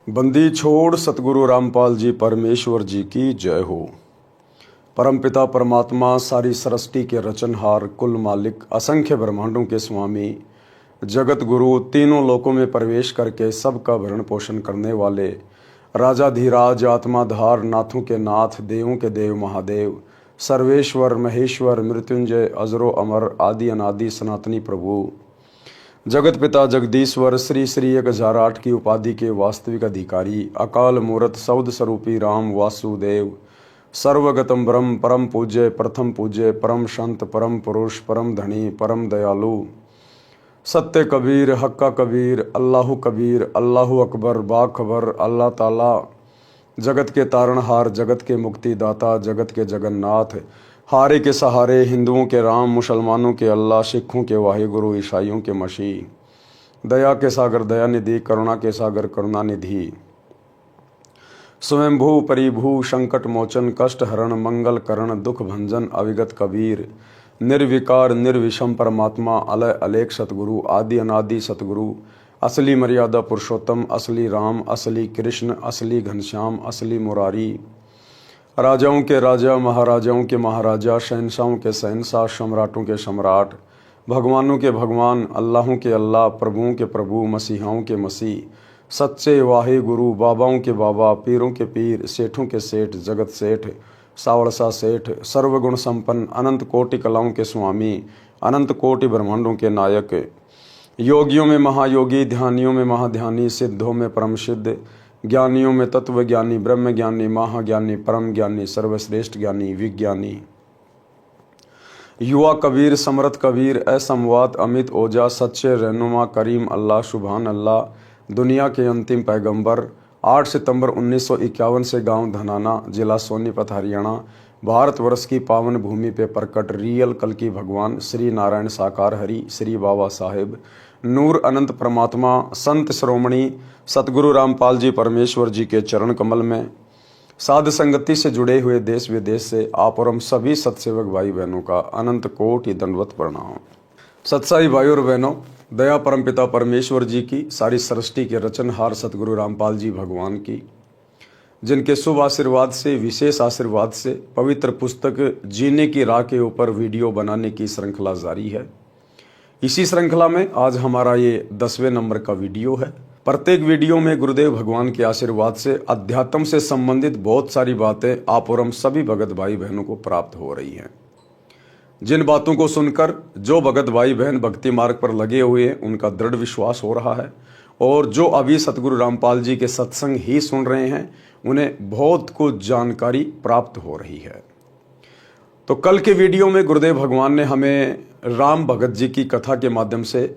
बंदी छोड़ सतगुरु रामपाल जी परमेश्वर जी की जय हो। परमपिता परमात्मा सारी सृष्टि के रचनहार, कुल मालिक, असंख्य ब्रह्मांडों के स्वामी, जगत गुरु, तीनों लोकों में प्रवेश करके सबका भरण पोषण करने वाले, राजाधीराज, आत्माधार, नाथों के नाथ, देवों के देव महादेव, सर्वेश्वर महेश्वर, मृत्युंजय, अजरो अमर, आदि अनादि सनातनी प्रभु, जगत पिता जगदीश्वर, श्री श्री 1008 की उपाधि के वास्तविक अधिकारी, अकाल मूर्त सौद स्वरूपी राम वासुदेव, सर्वगतम ब्रह्म, परम पूज्य, प्रथम पूज्य, परम संत, परम पुरुष, परम धनी, परम दयालु, सत्य कबीर, हक्का कबीर, अल्लाहु कबीर, अल्लाहु अकबर, बाखबर, अल्लाह ताला, जगत के तारणहार, जगत के मुक्तिदाता, जगत के जगन्नाथ, हारे के सहारे, हिंदुओं के राम, मुसलमानों के अल्लाह, सिखों के वाहिगुरु, ईसाइयों के मसीह, दया के सागर दयानिधि, करुणा के सागर करुणानिधि, स्वयंभू परिभू, संकट मोचन, कष्ट हरण, मंगल करण, दुख भंजन, अविगत कबीर, निर्विकार निर्विषम परमात्मा, अलय अलेख सतगुरु, आदि अनादि सतगुरु, असली मर्यादा पुरुषोत्तम, असली राम, असली कृष्ण, असली घनश्याम, असली मुरारी, राजाओं के राजा, महाराजाओं के महाराजा, शहंशाहों के शहंशाह, सम्राटों के सम्राट, भगवानों के भगवान, अल्लाहों के अल्लाह, प्रभुओं के प्रभु, मसीहाओं के मसीह, सच्चे वाहे गुरु, बाबाओं के बाबा, पीरों के पीर, सेठों के सेठ, जगत सेठ, सावड़सा सेठ, सर्वगुण संपन्न, अनंत कोटि कलाओं के स्वामी, अनंत कोटि ब्रह्मांडों के नायक, योगियों में महायोगी, ध्यानियों में महाध्यानी, सिद्धों में परम सिद्ध, ज्ञानियों में तत्व ज्ञानी, ब्रह्म ज्ञानी, महाज्ञानी, परम ज्ञानी, सर्वश्रेष्ठ ज्ञानी, विज्ञानी, युवा कबीर, समरथ कबीर, असंवाद, अमित ओजा, सच्चे रहनुमा, करीम अल्लाह, सुभान अल्लाह, दुनिया के अंतिम पैगंबर, 8 सितंबर 1951 से गांव धनाना, जिला सोनीपत, हरियाणा, भारतवर्ष की पावन भूमि पे प्रकट रियल कल की भगवान श्री नारायण साकार हरि, श्री बाबा साहेब, नूर अनंत परमात्मा, संत श्रोमणी सतगुरु रामपाल जी परमेश्वर जी के चरण कमल में साध संगति से जुड़े हुए देश विदेश से आप और हम सभी सत्सेवक भाई बहनों का अनंत कोटि दंडवत प्रणाम। सत्साई भाई और बहनों, दया परमपिता परमेश्वर जी की, सारी सृष्टि के रचनहार सतगुरु रामपाल जी भगवान की, जिनके शुभ आशीर्वाद से, विशेष आशीर्वाद से पवित्र पुस्तक जीने की राह के ऊपर वीडियो बनाने की श्रृंखला जारी है। इसी श्रृंखला में आज हमारा ये 10वें नंबर का वीडियो है। प्रत्येक वीडियो में गुरुदेव भगवान के आशीर्वाद से अध्यात्म से संबंधित बहुत सारी बातें आप और हम सभी भगत भाई बहनों को प्राप्त हो रही हैं। जिन बातों को सुनकर जो भगत भाई बहन भक्ति मार्ग पर लगे हुए हैं उनका दृढ़ विश्वास हो रहा है, और जो अभी सतगुरु रामपाल जी के सत्संग ही सुन रहे हैं उन्हें बहुत कुछ जानकारी प्राप्त हो रही है। तो कल के वीडियो में गुरुदेव भगवान ने हमें राम भगत जी की कथा के माध्यम से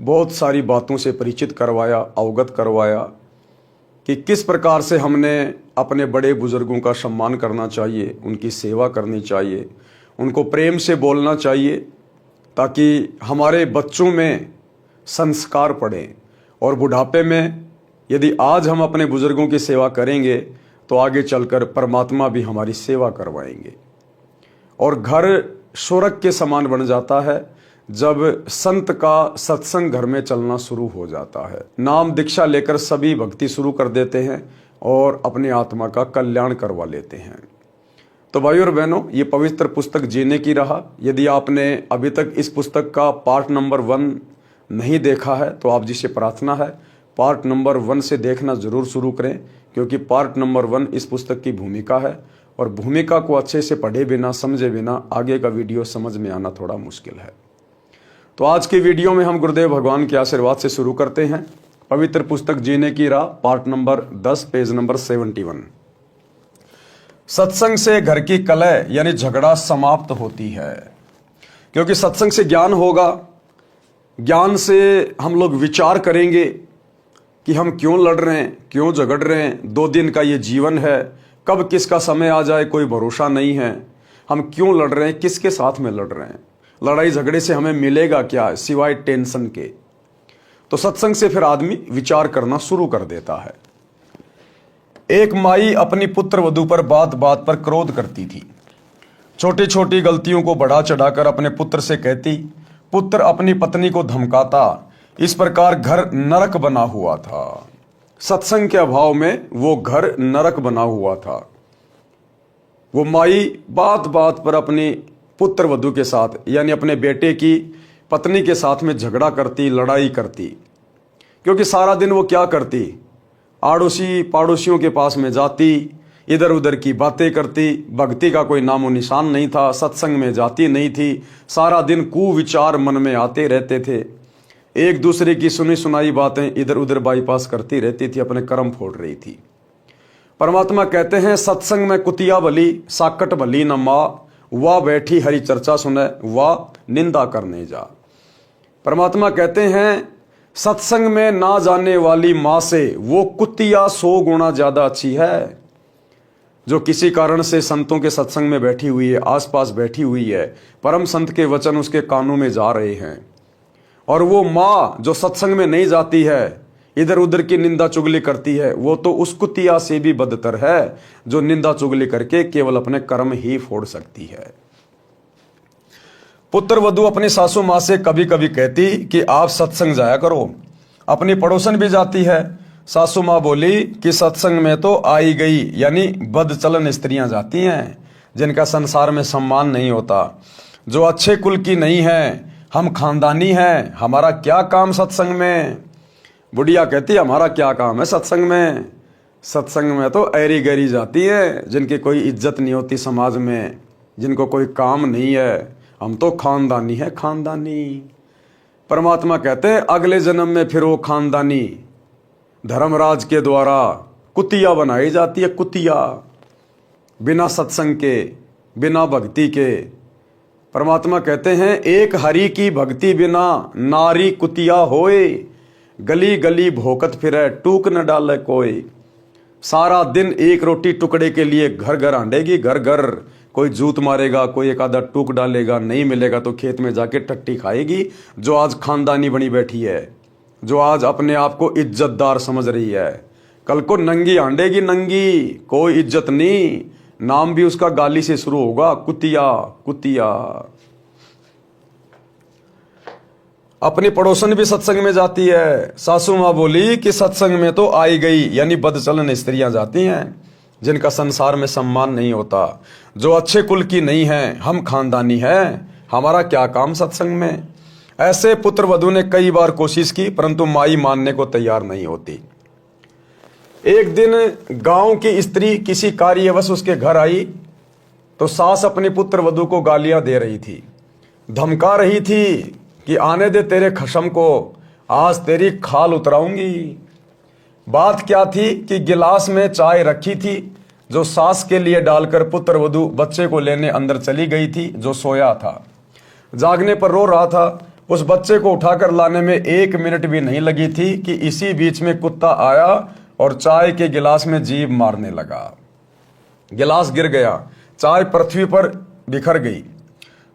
बहुत सारी बातों से परिचित करवाया, अवगत करवाया कि किस प्रकार से हमने अपने बड़े बुजुर्गों का सम्मान करना चाहिए, उनकी सेवा करनी चाहिए, उनको प्रेम से बोलना चाहिए, ताकि हमारे बच्चों में संस्कार पड़े, और बुढ़ापे में यदि आज हम अपने बुजुर्गों की सेवा करेंगे तो आगे चलकर परमात्मा भी हमारी सेवा करवाएंगे। और घर स्वर्ग के समान बन जाता है जब संत का सत्संग घर में चलना शुरू हो जाता है। नाम दीक्षा लेकर सभी भक्ति शुरू कर देते हैं और अपनी आत्मा का कल्याण करवा लेते हैं। तो भाई और बहनों, ये पवित्र पुस्तक जीने की राह, यदि आपने अभी तक इस पुस्तक का पार्ट नंबर 1 नहीं देखा है तो आप जिससे प्रार्थना है पार्ट नंबर 1 से देखना जरूर शुरू करें, क्योंकि पार्ट नंबर 1 इस पुस्तक की भूमिका है, और भूमिका को अच्छे से पढ़े बिना, समझे बिना आगे का वीडियो समझ में आना थोड़ा मुश्किल है। तो आज के वीडियो में हम गुरुदेव भगवान के आशीर्वाद से शुरू करते हैं। पवित्र पुस्तक जीने की राह, पार्ट नंबर 10, पेज नंबर 71। सत्संग से घर की कलह यानी झगड़ा समाप्त होती है, क्योंकि सत्संग से ज्ञान होगा। ज्ञान से हम लोग विचार करेंगे कि हम क्यों लड़ रहे हैं, क्यों झगड़ रहे हैं। 2 दिन का ये जीवन है, कब किसका समय आ जाए कोई भरोसा नहीं है। हम क्यों लड़ रहे हैं, किसके साथ में लड़ रहे हैं, लड़ाई झगड़े से हमें मिलेगा क्या सिवाय टेंशन के। तो सत्संग से फिर आदमी विचार करना शुरू कर देता है। एक माई अपनी पुत्र वधू पर बात बात पर क्रोध करती थी। छोटी छोटी गलतियों को बढ़ा चढ़ाकर अपने पुत्र से कहती, पुत्र अपनी पत्नी को धमकाता। इस प्रकार घर नरक बना हुआ था। सत्संग के अभाव में वो घर नरक बना हुआ था। वो माई बात बात पर अपनी पुत्र वधू के साथ यानी अपने बेटे की पत्नी के साथ में झगड़ा करती, लड़ाई करती। क्योंकि सारा दिन वो क्या करती, आड़ोसी पड़ोसियों के पास में जाती, इधर उधर की बातें करती, भक्ति का कोई नामो निशान नहीं था, सत्संग में जाती नहीं थी, सारा दिन कुविचार मन में आते रहते थे, एक दूसरे की सुनी सुनाई बातें इधर उधर बाईपास करती रहती थी, अपने कर्म फोड़ रही थी। परमात्मा कहते हैं सत्संग में कुतिया भली साकट भली न माँ, वाह बैठी हरी चर्चा सुने वाह निंदा करने जा। परमात्मा कहते हैं सत्संग में ना जाने वाली माँ से वो कुतिया 100 गुना ज्यादा अच्छी है, जो किसी कारण से संतों के सत्संग में बैठी हुई है, आसपास बैठी हुई है, परम संत के वचन उसके कानों में जा रहे हैं। और वो माँ जो सत्संग में नहीं जाती है, इधर उधर की निंदा चुगली करती है, वो तो उस कुतिया से भी बदतर है जो निंदा चुगली करके केवल अपने कर्म ही फोड़ सकती है। पुत्र वधू अपनी सासू माँ से कभी कभी कहती कि आप सत्संग जाया करो। अपनी पड़ोसन भी जाती है। सासू माँ बोली कि सत्संग में तो आई गई यानी बदचलन स्त्रियां जाती हैं, जिनका संसार में सम्मान नहीं होता, जो अच्छे कुल की नहीं है, हम खानदानी हैं, हमारा क्या काम सत्संग में। बुढ़िया कहती हमारा क्या काम है सत्संग में, सत्संग में तो ऐरी गैरी जाती है, जिनकी कोई इज्जत नहीं होती समाज में, जिनको कोई काम नहीं है, हम तो खानदानी है खानदानी। परमात्मा कहते हैं अगले जन्म में फिर वो खानदानी धर्मराज के द्वारा कुतिया बनाई जाती है, कुतिया, बिना सत्संग के, बिना भक्ति के। परमात्मा कहते हैं एक हरि की भक्ति बिना नारी कुतिया होए, गली गली भोकत फिरे टूक न डाले कोई। सारा दिन एक रोटी टुकड़े के लिए घर घर आंडेगी, घर घर कोई जूत मारेगा, कोई एक आधा टूक डालेगा, नहीं मिलेगा तो खेत में जाके टट्टी खाएगी। जो आज खानदानी बनी बैठी है, जो आज अपने आप को इज्जतदार समझ रही है, कल को नंगी आंडेगी, नंगी, कोई इज्जत नहीं, नाम भी उसका गाली से शुरू होगा, कुतिया कुतिया। अपनी पड़ोसन भी सत्संग में जाती है। सासू माँ बोली कि सत्संग में तो आई गई यानी बदचलन स्त्रियां जाती हैं, जिनका संसार में सम्मान नहीं होता, जो अच्छे कुल की नहीं है, हम खानदानी हैं, हमारा क्या काम सत्संग में। ऐसे पुत्र वधू ने कई बार कोशिश की, परंतु माई मानने को तैयार नहीं होती। एक दिन गांव की स्त्री किसी कार्यवश उसके घर आई तो सास अपनी पुत्र वधू को गालियां दे रही थी, धमका रही थी कि आने दे तेरे खशम को, आज तेरी खाल उतराऊंगी। बात क्या थी कि गिलास में चाय रखी थी, जो सास के लिए डालकर पुत्र वधू बच्चे को लेने अंदर चली गई थी, जो सोया था, जागने पर रो रहा था। उस बच्चे को उठाकर लाने में 1 मिनट भी नहीं लगी थी कि इसी बीच में कुत्ता आया और चाय के गिलास में जीभ मारने लगा। गिलास गिर गया, चाय पृथ्वी पर बिखर गई।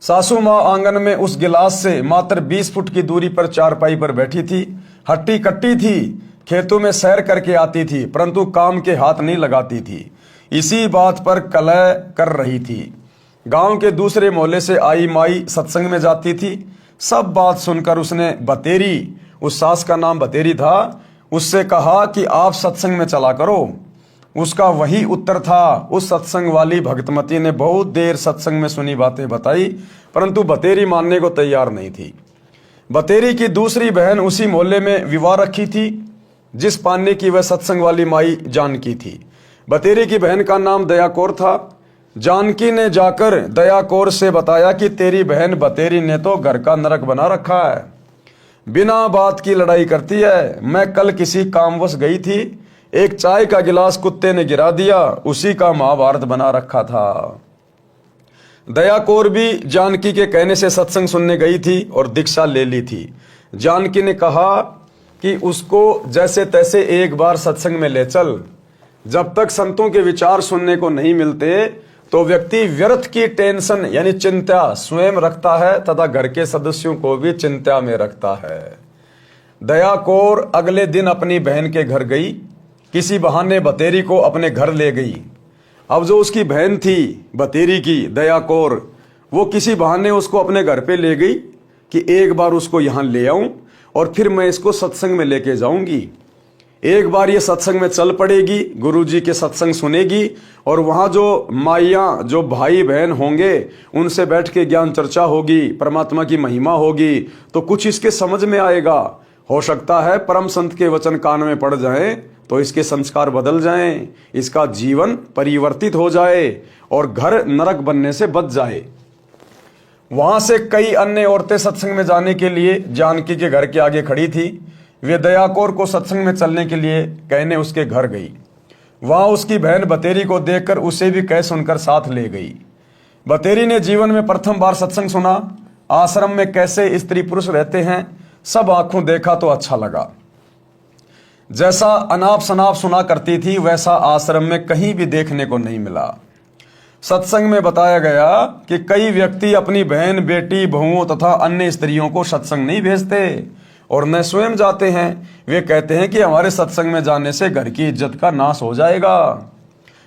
सासू माँ आंगन में उस गिलास से मात्र 20 फुट की दूरी पर चारपाई पर बैठी थी, हट्टी कट्टी थी, खेतों में सैर करके आती थी, परंतु काम के हाथ नहीं लगाती थी। इसी बात पर कलह कर रही थी। गांव के दूसरे मोहल्ले से आई माई सत्संग में जाती थी। सब बात सुनकर उसने बतेरी, उस सास का नाम बतेरी था, उससे कहा कि आप सत्संग में चला करो। उसका वही उत्तर था। उस सत्संग वाली भक्तमती ने बहुत देर सत्संग में सुनी बातें बताई, परंतु बतेरी मानने को तैयार नहीं थी। बतेरी की दूसरी बहन उसी मोहल्ले में विवाह रखी थी, जिस पाने की वह सत्संग वाली माई जानकी थी। बतेरी की बहन का नाम दया कौर था। जानकी ने जाकर दया कौर से बताया कि तेरी बहन बतेरी ने तो घर का नरक बना रखा है, बिना बात की लड़ाई करती है। मैं कल किसी कामवश गई थी, एक चाय का गिलास कुत्ते ने गिरा दिया, उसी का महाभारत बना रखा था। दया कौर भी जानकी के कहने से सत्संग सुनने गई थी और दीक्षा ले ली थी। जानकी ने कहा कि उसको जैसे तैसे एक बार सत्संग में ले चल। जब तक संतों के विचार सुनने को नहीं मिलते तो व्यक्ति व्यर्थ की टेंशन यानी चिंता स्वयं रखता है तथा घर के सदस्यों को भी चिंता में रखता है। दया कौर अगले दिन अपनी बहन के घर गई, किसी बहाने बतेरी को अपने घर ले गई। अब जो उसकी बहन थी बतेरी की दया कौर, वो किसी बहाने उसको अपने घर पे ले गई कि एक बार उसको यहाँ ले आऊं और फिर मैं इसको सत्संग में लेके जाऊंगी। एक बार ये सत्संग में चल पड़ेगी, गुरु जी के सत्संग सुनेगी और वहाँ जो माइयाँ, जो भाई बहन होंगे, उनसे बैठ के ज्ञान चर्चा होगी, परमात्मा की महिमा होगी, तो कुछ इसके समझ में आएगा। हो सकता है परम संत के वचन कान में पड़ जाएं तो इसके संस्कार बदल जाएं, इसका जीवन परिवर्तित हो जाए और घर नरक बनने से बच जाए। वहां से कई अन्य औरतें सत्संग में जाने के लिए जानकी के घर के आगे खड़ी थी। वे दया कौर को सत्संग में चलने के लिए कहने उसके घर गई। वहां उसकी बहन बतेरी को देखकर उसे भी कह सुनकर साथ ले गई। बतेरी ने जीवन में प्रथम बार सत्संग सुना। आश्रम में कैसे स्त्री पुरुष रहते हैं सब आंखों देखा तो अच्छा लगा। जैसा अनाप शनाप सुना करती थी वैसा आश्रम में कहीं भी देखने को नहीं मिला। सत्संग में बताया गया कि कई व्यक्ति अपनी बहन, बेटी, बहुओं तथा अन्य स्त्रियों को सत्संग नहीं भेजते और न स्वयं जाते हैं। वे कहते हैं कि हमारे सत्संग में जाने से घर की इज्जत का नाश हो जाएगा,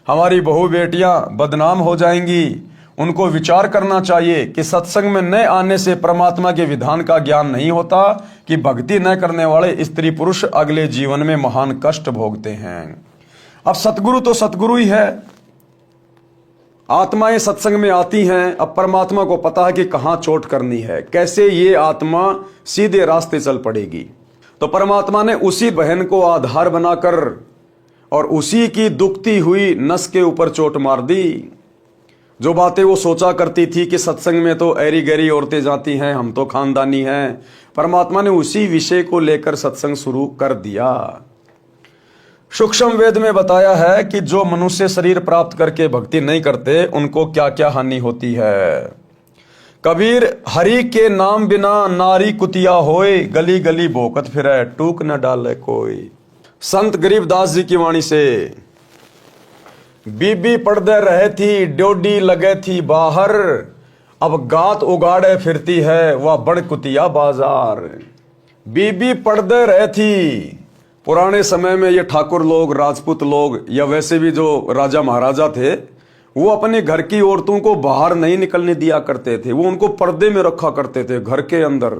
हमारी बहू बेटियां बदनाम हो जाएंगी। उनको विचार करना चाहिए कि सत्संग में न आने से परमात्मा के विधान का ज्ञान नहीं होता कि भक्ति न करने वाले स्त्री पुरुष अगले जीवन में महान कष्ट भोगते हैं। अब सतगुरु तो सतगुरु ही है। आत्माएं सत्संग में आती हैं। अब परमात्मा को पता है कि कहां चोट करनी है, कैसे ये आत्मा सीधे रास्ते चल पड़ेगी। तो परमात्मा ने उसी बहन को आधार बनाकर और उसी की दुखती हुई नस के ऊपर चोट मार दी। जो बातें वो सोचा करती थी कि सत्संग में तो ऐरी गैरी औरतें जाती हैं, हम तो खानदानी हैं, परमात्मा ने उसी विषय को लेकर सत्संग शुरू कर दिया। सूक्ष्म वेद में बताया है कि जो मनुष्य शरीर प्राप्त करके भक्ति नहीं करते उनको क्या क्या हानि होती है। कबीर हरि के नाम बिना नारी कुतिया होए, गली गली भोकत फिरे टूक न डाले कोई। संत गरीबदास जी की वाणी से, बीबी पड़दे रहे थी ड्योडी लगे थी बाहर, अब गात उगाड़े फिरती है वह बड़ कुतिया बाजार। बीबी पड़दे रहे थी। पुराने समय में ये ठाकुर लोग, राजपूत लोग या वैसे भी जो राजा महाराजा थे, वो अपने घर की औरतों को बाहर नहीं निकलने दिया करते थे। वो उनको पर्दे में रखा करते थे। घर के अंदर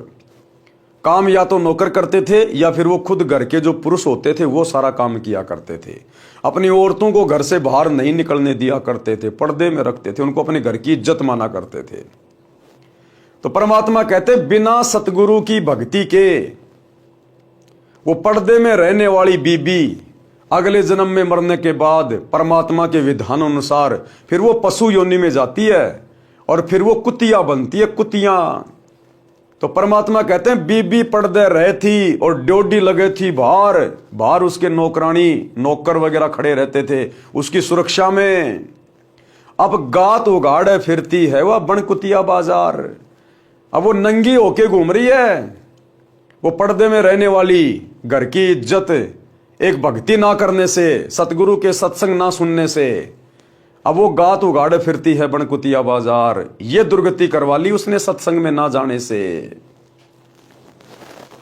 काम या तो नौकर करते थे या फिर वो खुद घर के जो पुरुष होते थे वो सारा काम किया करते थे। अपनी औरतों को घर से बाहर नहीं निकलने दिया करते थे, पर्दे में रखते थे, उनको अपने घर की इज्जत माना करते थे। तो परमात्मा कहते बिना सतगुरु की भक्ति के वो पर्दे में रहने वाली बीबी अगले जन्म में मरने के बाद परमात्मा के विधान अनुसार फिर वो पशु योनि में जाती है और फिर वो कुतिया बनती है, कुतिया। तो परमात्मा कहते हैं बीबी पर्दे रहे थी और ड्योडी लगे थी बाहर। बाहर उसके नौकरानी, नौकर वगैरह खड़े रहते थे उसकी सुरक्षा में। अब गात उगाड़े फिरती है वह बन कुतिया बाजार। अब वो नंगी होके घूम रही है। वो पर्दे में रहने वाली घर की इज्जत एक भक्ति ना करने से, सतगुरु के सत्संग ना सुनने से, अब वो गात उगाड़े फिरती है बनकुतिया बाजार। ये दुर्गति करवा ली उसने सत्संग में ना जाने से।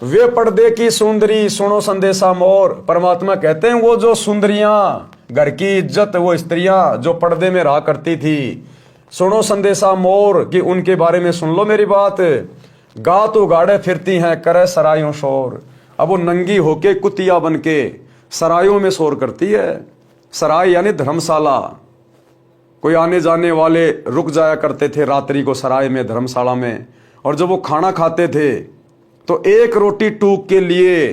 वे पर्दे की सुंदरी सुनो संदेशा मोर। परमात्मा कहते हैं वो जो सुंदरियां, घर की इज्जत, वो स्त्रियां जो पर्दे में रहा करती थी, सुनो संदेशा मोर कि उनके बारे में सुन लो मेरी बात। गात उगाड़े फिरती हैं करे सरायों शोर। अब वो नंगी होके कुतिया बन के सरायों में शोर करती है। सराय यानी धर्मशाला। कोई आने जाने वाले रुक जाया करते थे रात्रि को सराय में, धर्मशाला में, और जब वो खाना खाते थे तो एक रोटी टूक के लिए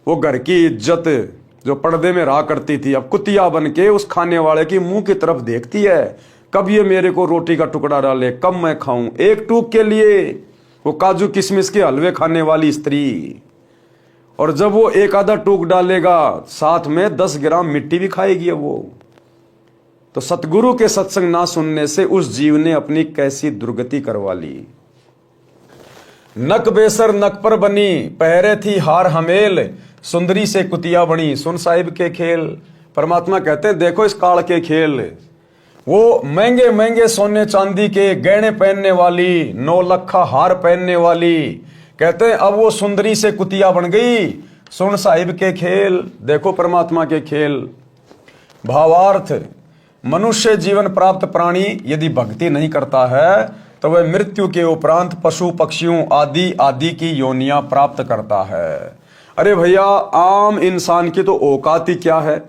वो घर की इज्जत जो पर्दे में रहा करती थी अब कुतिया बन के उस खाने वाले की मुंह की तरफ देखती है, कब ये मेरे को रोटी का टुकड़ा डाले, कब मैं खाऊं। एक टूक के लिए वो काजू किशमिश के हलवे खाने वाली स्त्री, और जब वो एक आधा टूक डालेगा साथ में 10 ग्राम मिट्टी भी खाएगी वो। तो सतगुरु के सत्संग ना सुनने से उस जीव ने अपनी कैसी दुर्गति करवा ली। नक बेसर नक पर बनी, पहरे थी हार हमेल, सुंदरी से कुतिया बनी, सुन साहिब के खेल। परमात्मा कहते हैं देखो इस काल के खेल। वो महंगे महंगे सोने चांदी के गहने पहनने वाली, 9 लखा हार पहनने वाली, कहते हैं अब वो सुंदरी से कुतिया बन गई, सुन साहिब के खेल। देखो परमात्मा के खेल। भावार्थ, मनुष्य जीवन प्राप्त प्राणी यदि भक्ति नहीं करता है तो वह मृत्यु के उपरांत पशु पक्षियों आदि आदि की योनियां प्राप्त करता है। अरे भैया, आम इंसान की तो औकात ही क्या है।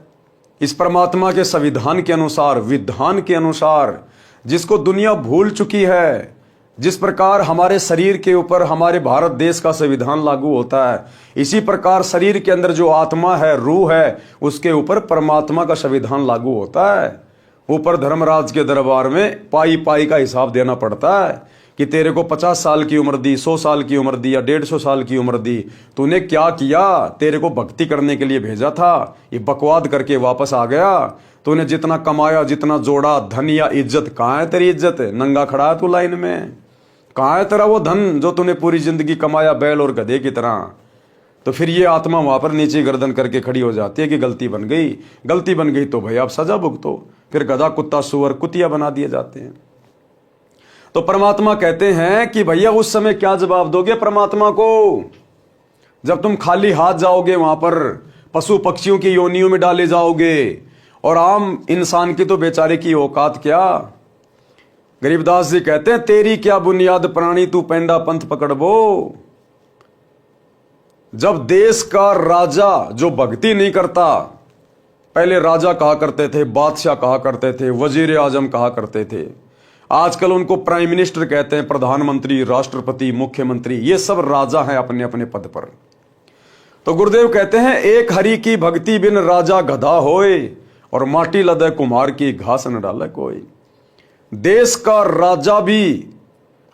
इस परमात्मा के संविधान के अनुसार, विधान के अनुसार, जिसको दुनिया भूल चुकी है, जिस प्रकार हमारे शरीर के ऊपर हमारे भारत देश का संविधान लागू होता है, इसी प्रकार शरीर के अंदर जो आत्मा है, रूह है, उसके ऊपर परमात्मा का संविधान लागू होता है। ऊपर धर्मराज के दरबार में पाई पाई का हिसाब देना पड़ता है कि तेरे को 50 साल की उम्र दी, 100 साल की उम्र दी या 150 साल की उम्र दी, तूने क्या किया? तेरे को भक्ति करने के लिए भेजा था, ये बकवाद करके वापस आ गया। तूने जितना कमाया, जितना जोड़ा, धन या इज्जत, कहाँ है तेरी इज्जत? नंगा खड़ा है तू लाइन में। कहाँ है तेरा वो धन जो तूने पूरी जिंदगी कमाया बैल और गधे की तरह? तो फिर ये आत्मा वहां पर नीचे गर्दन करके खड़ी हो जाती है कि गलती बन गई। गलती बन गई तो भैया आप सजा भुगतो। फिर गधा, कुत्ता, सुअर, कुतिया बना दिए जाते हैं। तो परमात्मा कहते हैं कि भैया उस समय क्या जवाब दोगे परमात्मा को, जब तुम खाली हाथ जाओगे वहां पर, पशु पक्षियों की योनियों में डाले जाओगे, और आम इंसान की तो बेचारे की औकात क्या। गरीबदास जी कहते हैं, तेरी क्या बुनियाद प्राणी, तू पेंडा पंथ पकड़बो। जब देश का राजा जो भक्ति नहीं करता, पहले राजा कहा करते थे, बादशाह कहा करते थे, वजीर आजम कहा करते थे, आजकल उनको प्राइम मिनिस्टर कहते हैं, प्रधानमंत्री, राष्ट्रपति, मुख्यमंत्री, ये सब राजा हैं अपने अपने पद पर। तो गुरुदेव कहते हैं, एक हरि की भक्ति बिन राजा गधा होए, और माटी लदे कुम्हार की घास न डाले कोई। देश का राजा भी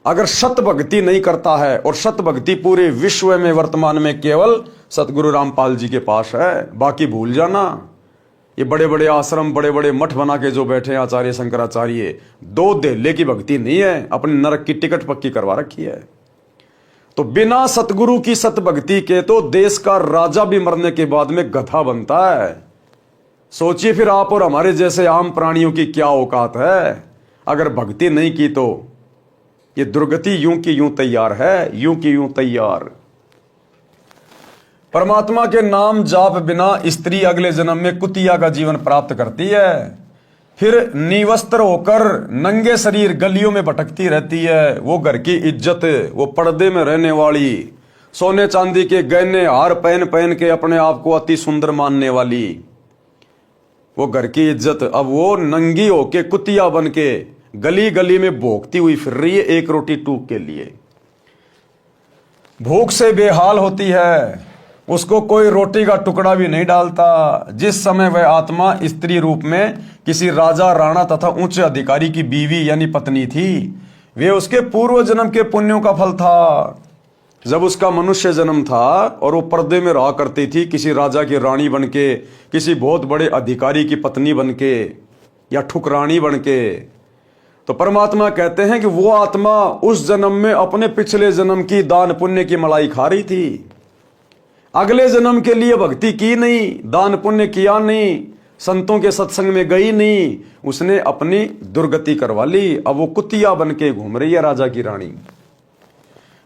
अगर सत भक्ति नहीं करता है, और सत भक्ति पूरे विश्व में वर्तमान में केवल सतगुरु रामपाल जी के पास है, बाकी भूल जाना। ये बड़े बड़े आश्रम, बड़े बड़े मठ बना के जो बैठे हैं आचार्य शंकराचार्य, दो देले की भक्ति नहीं है, अपने नरक की टिकट पक्की करवा रखी है। तो बिना सतगुरु की सत भक्ति के तो देश का राजा भी मरने के बाद में गधा बनता है। सोचिए फिर आप और हमारे जैसे आम प्राणियों की क्या औकात है। अगर भक्ति नहीं की तो ये दुर्गति यूं की यूं तैयार है, यूं की यूं तैयार। परमात्मा के नाम जाप बिना स्त्री अगले जन्म में कुतिया का जीवन प्राप्त करती है, फिर निवस्त्र होकर नंगे शरीर गलियों में भटकती रहती है। वो घर की इज्जत, वो पर्दे में रहने वाली, सोने चांदी के गहने हार पहन पहन के अपने आप को अति सुंदर मानने वाली, वो घर की इज्जत अब वो नंगी होके कुतिया बन के गली गली में भोंकती हुई फिर रही है एक रोटी टूक के लिए। भूख से बेहाल होती है, उसको कोई रोटी का टुकड़ा भी नहीं डालता। जिस समय वह आत्मा स्त्री रूप में किसी राजा, राणा तथा उच्च अधिकारी की बीवी यानी पत्नी थी, वे उसके पूर्व जन्म के पुण्यों का फल था। जब उसका मनुष्य जन्म था और वो पर्दे में रहा करती थी, किसी राजा की रानी बनके, किसी बहुत बड़े अधिकारी की पत्नी बनके या ठुकरानी बनके, तो परमात्मा कहते हैं कि वो आत्मा उस जन्म में अपने पिछले जन्म की दान पुण्य की मलाई खा रही थी। अगले जन्म के लिए भक्ति की नहीं, दान पुण्य किया नहीं, संतों के सत्संग में गई नहीं, उसने अपनी दुर्गति करवा ली। अब वो कुतिया बन के घूम रही है राजा की रानी।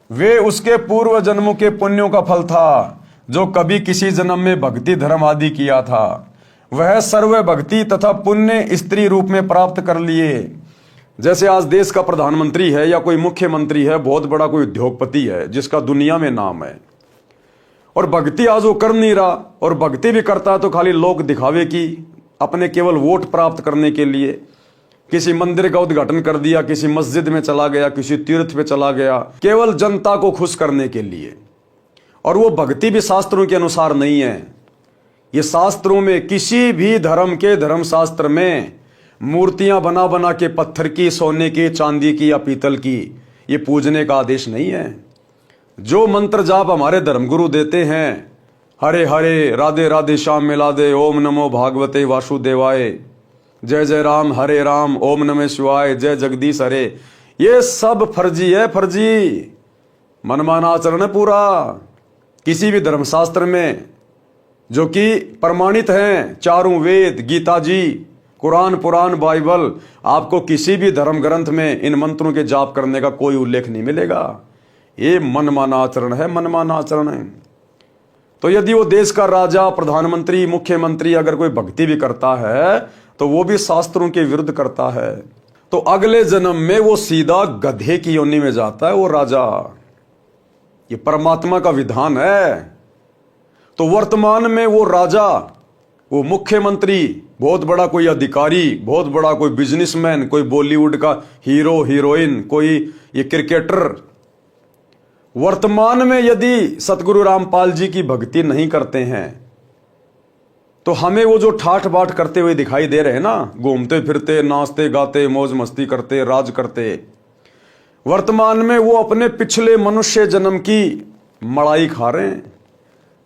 वे उसके पूर्व जन्मों के पुण्यों का फल था, जो कभी किसी जन्म में भक्ति धर्म आदि किया था, वह सर्व भक्ति तथा पुण्य स्त्री रूप में प्राप्त कर लिए। जैसे आज देश का प्रधानमंत्री है या कोई मुख्यमंत्री है, बहुत बड़ा कोई उद्योगपति है जिसका दुनिया में नाम है, और भक्ति आज वो कर नहीं रहा, और भक्ति भी करता है तो खाली लोक दिखावे की, अपने केवल वोट प्राप्त करने के लिए। किसी मंदिर का उद्घाटन कर दिया, किसी मस्जिद में चला गया, किसी तीर्थ पे चला गया, केवल जनता को खुश करने के लिए। और वो भक्ति भी शास्त्रों के अनुसार नहीं है। ये शास्त्रों में, किसी भी धर्म के धर्म शास्त्र में मूर्तियां बना बना के पत्थर की, सोने की, चांदी की या पीतल की, ये पूजने का आदेश नहीं है। जो मंत्र जाप हमारे धर्मगुरु देते हैं, हरे हरे, राधे राधे, श्याम मिलादे, ओम नमो भागवते वासुदेवाय, जय जय राम, हरे राम, ओम नमः शिवाय, जय जगदीश हरे, ये सब फर्जी है, फर्जी मनमाना आचरण है पूरा। किसी भी धर्मशास्त्र में जो कि प्रमाणित हैं, चारों वेद, गीता जी, कुरान, पुराण, बाइबल, आपको किसी भी धर्म ग्रंथ में इन मंत्रों के जाप करने का कोई उल्लेख नहीं मिलेगा। ये मनमाना आचरण है, मनमाना आचरण है। तो यदि वो देश का राजा, प्रधानमंत्री, मुख्यमंत्री अगर कोई भक्ति भी करता है तो वो भी शास्त्रों के विरुद्ध करता है, तो अगले जन्म में वो सीधा गधे की योनि में जाता है वो राजा। ये परमात्मा का विधान है। तो वर्तमान में वो राजा, वो मुख्यमंत्री, बहुत बड़ा कोई अधिकारी, बहुत बड़ा कोई बिजनेसमैन, कोई बॉलीवुड का हीरो हीरोइन, कोई ये क्रिकेटर, वर्तमान में यदि सतगुरु रामपाल जी की भक्ति नहीं करते हैं तो हमें वो जो ठाठ बाट करते हुए दिखाई दे रहे हैं ना, घूमते फिरते, नाचते गाते, मौज मस्ती करते, राज करते, वर्तमान में वो अपने पिछले मनुष्य जन्म की मड़ाई खा रहे हैं।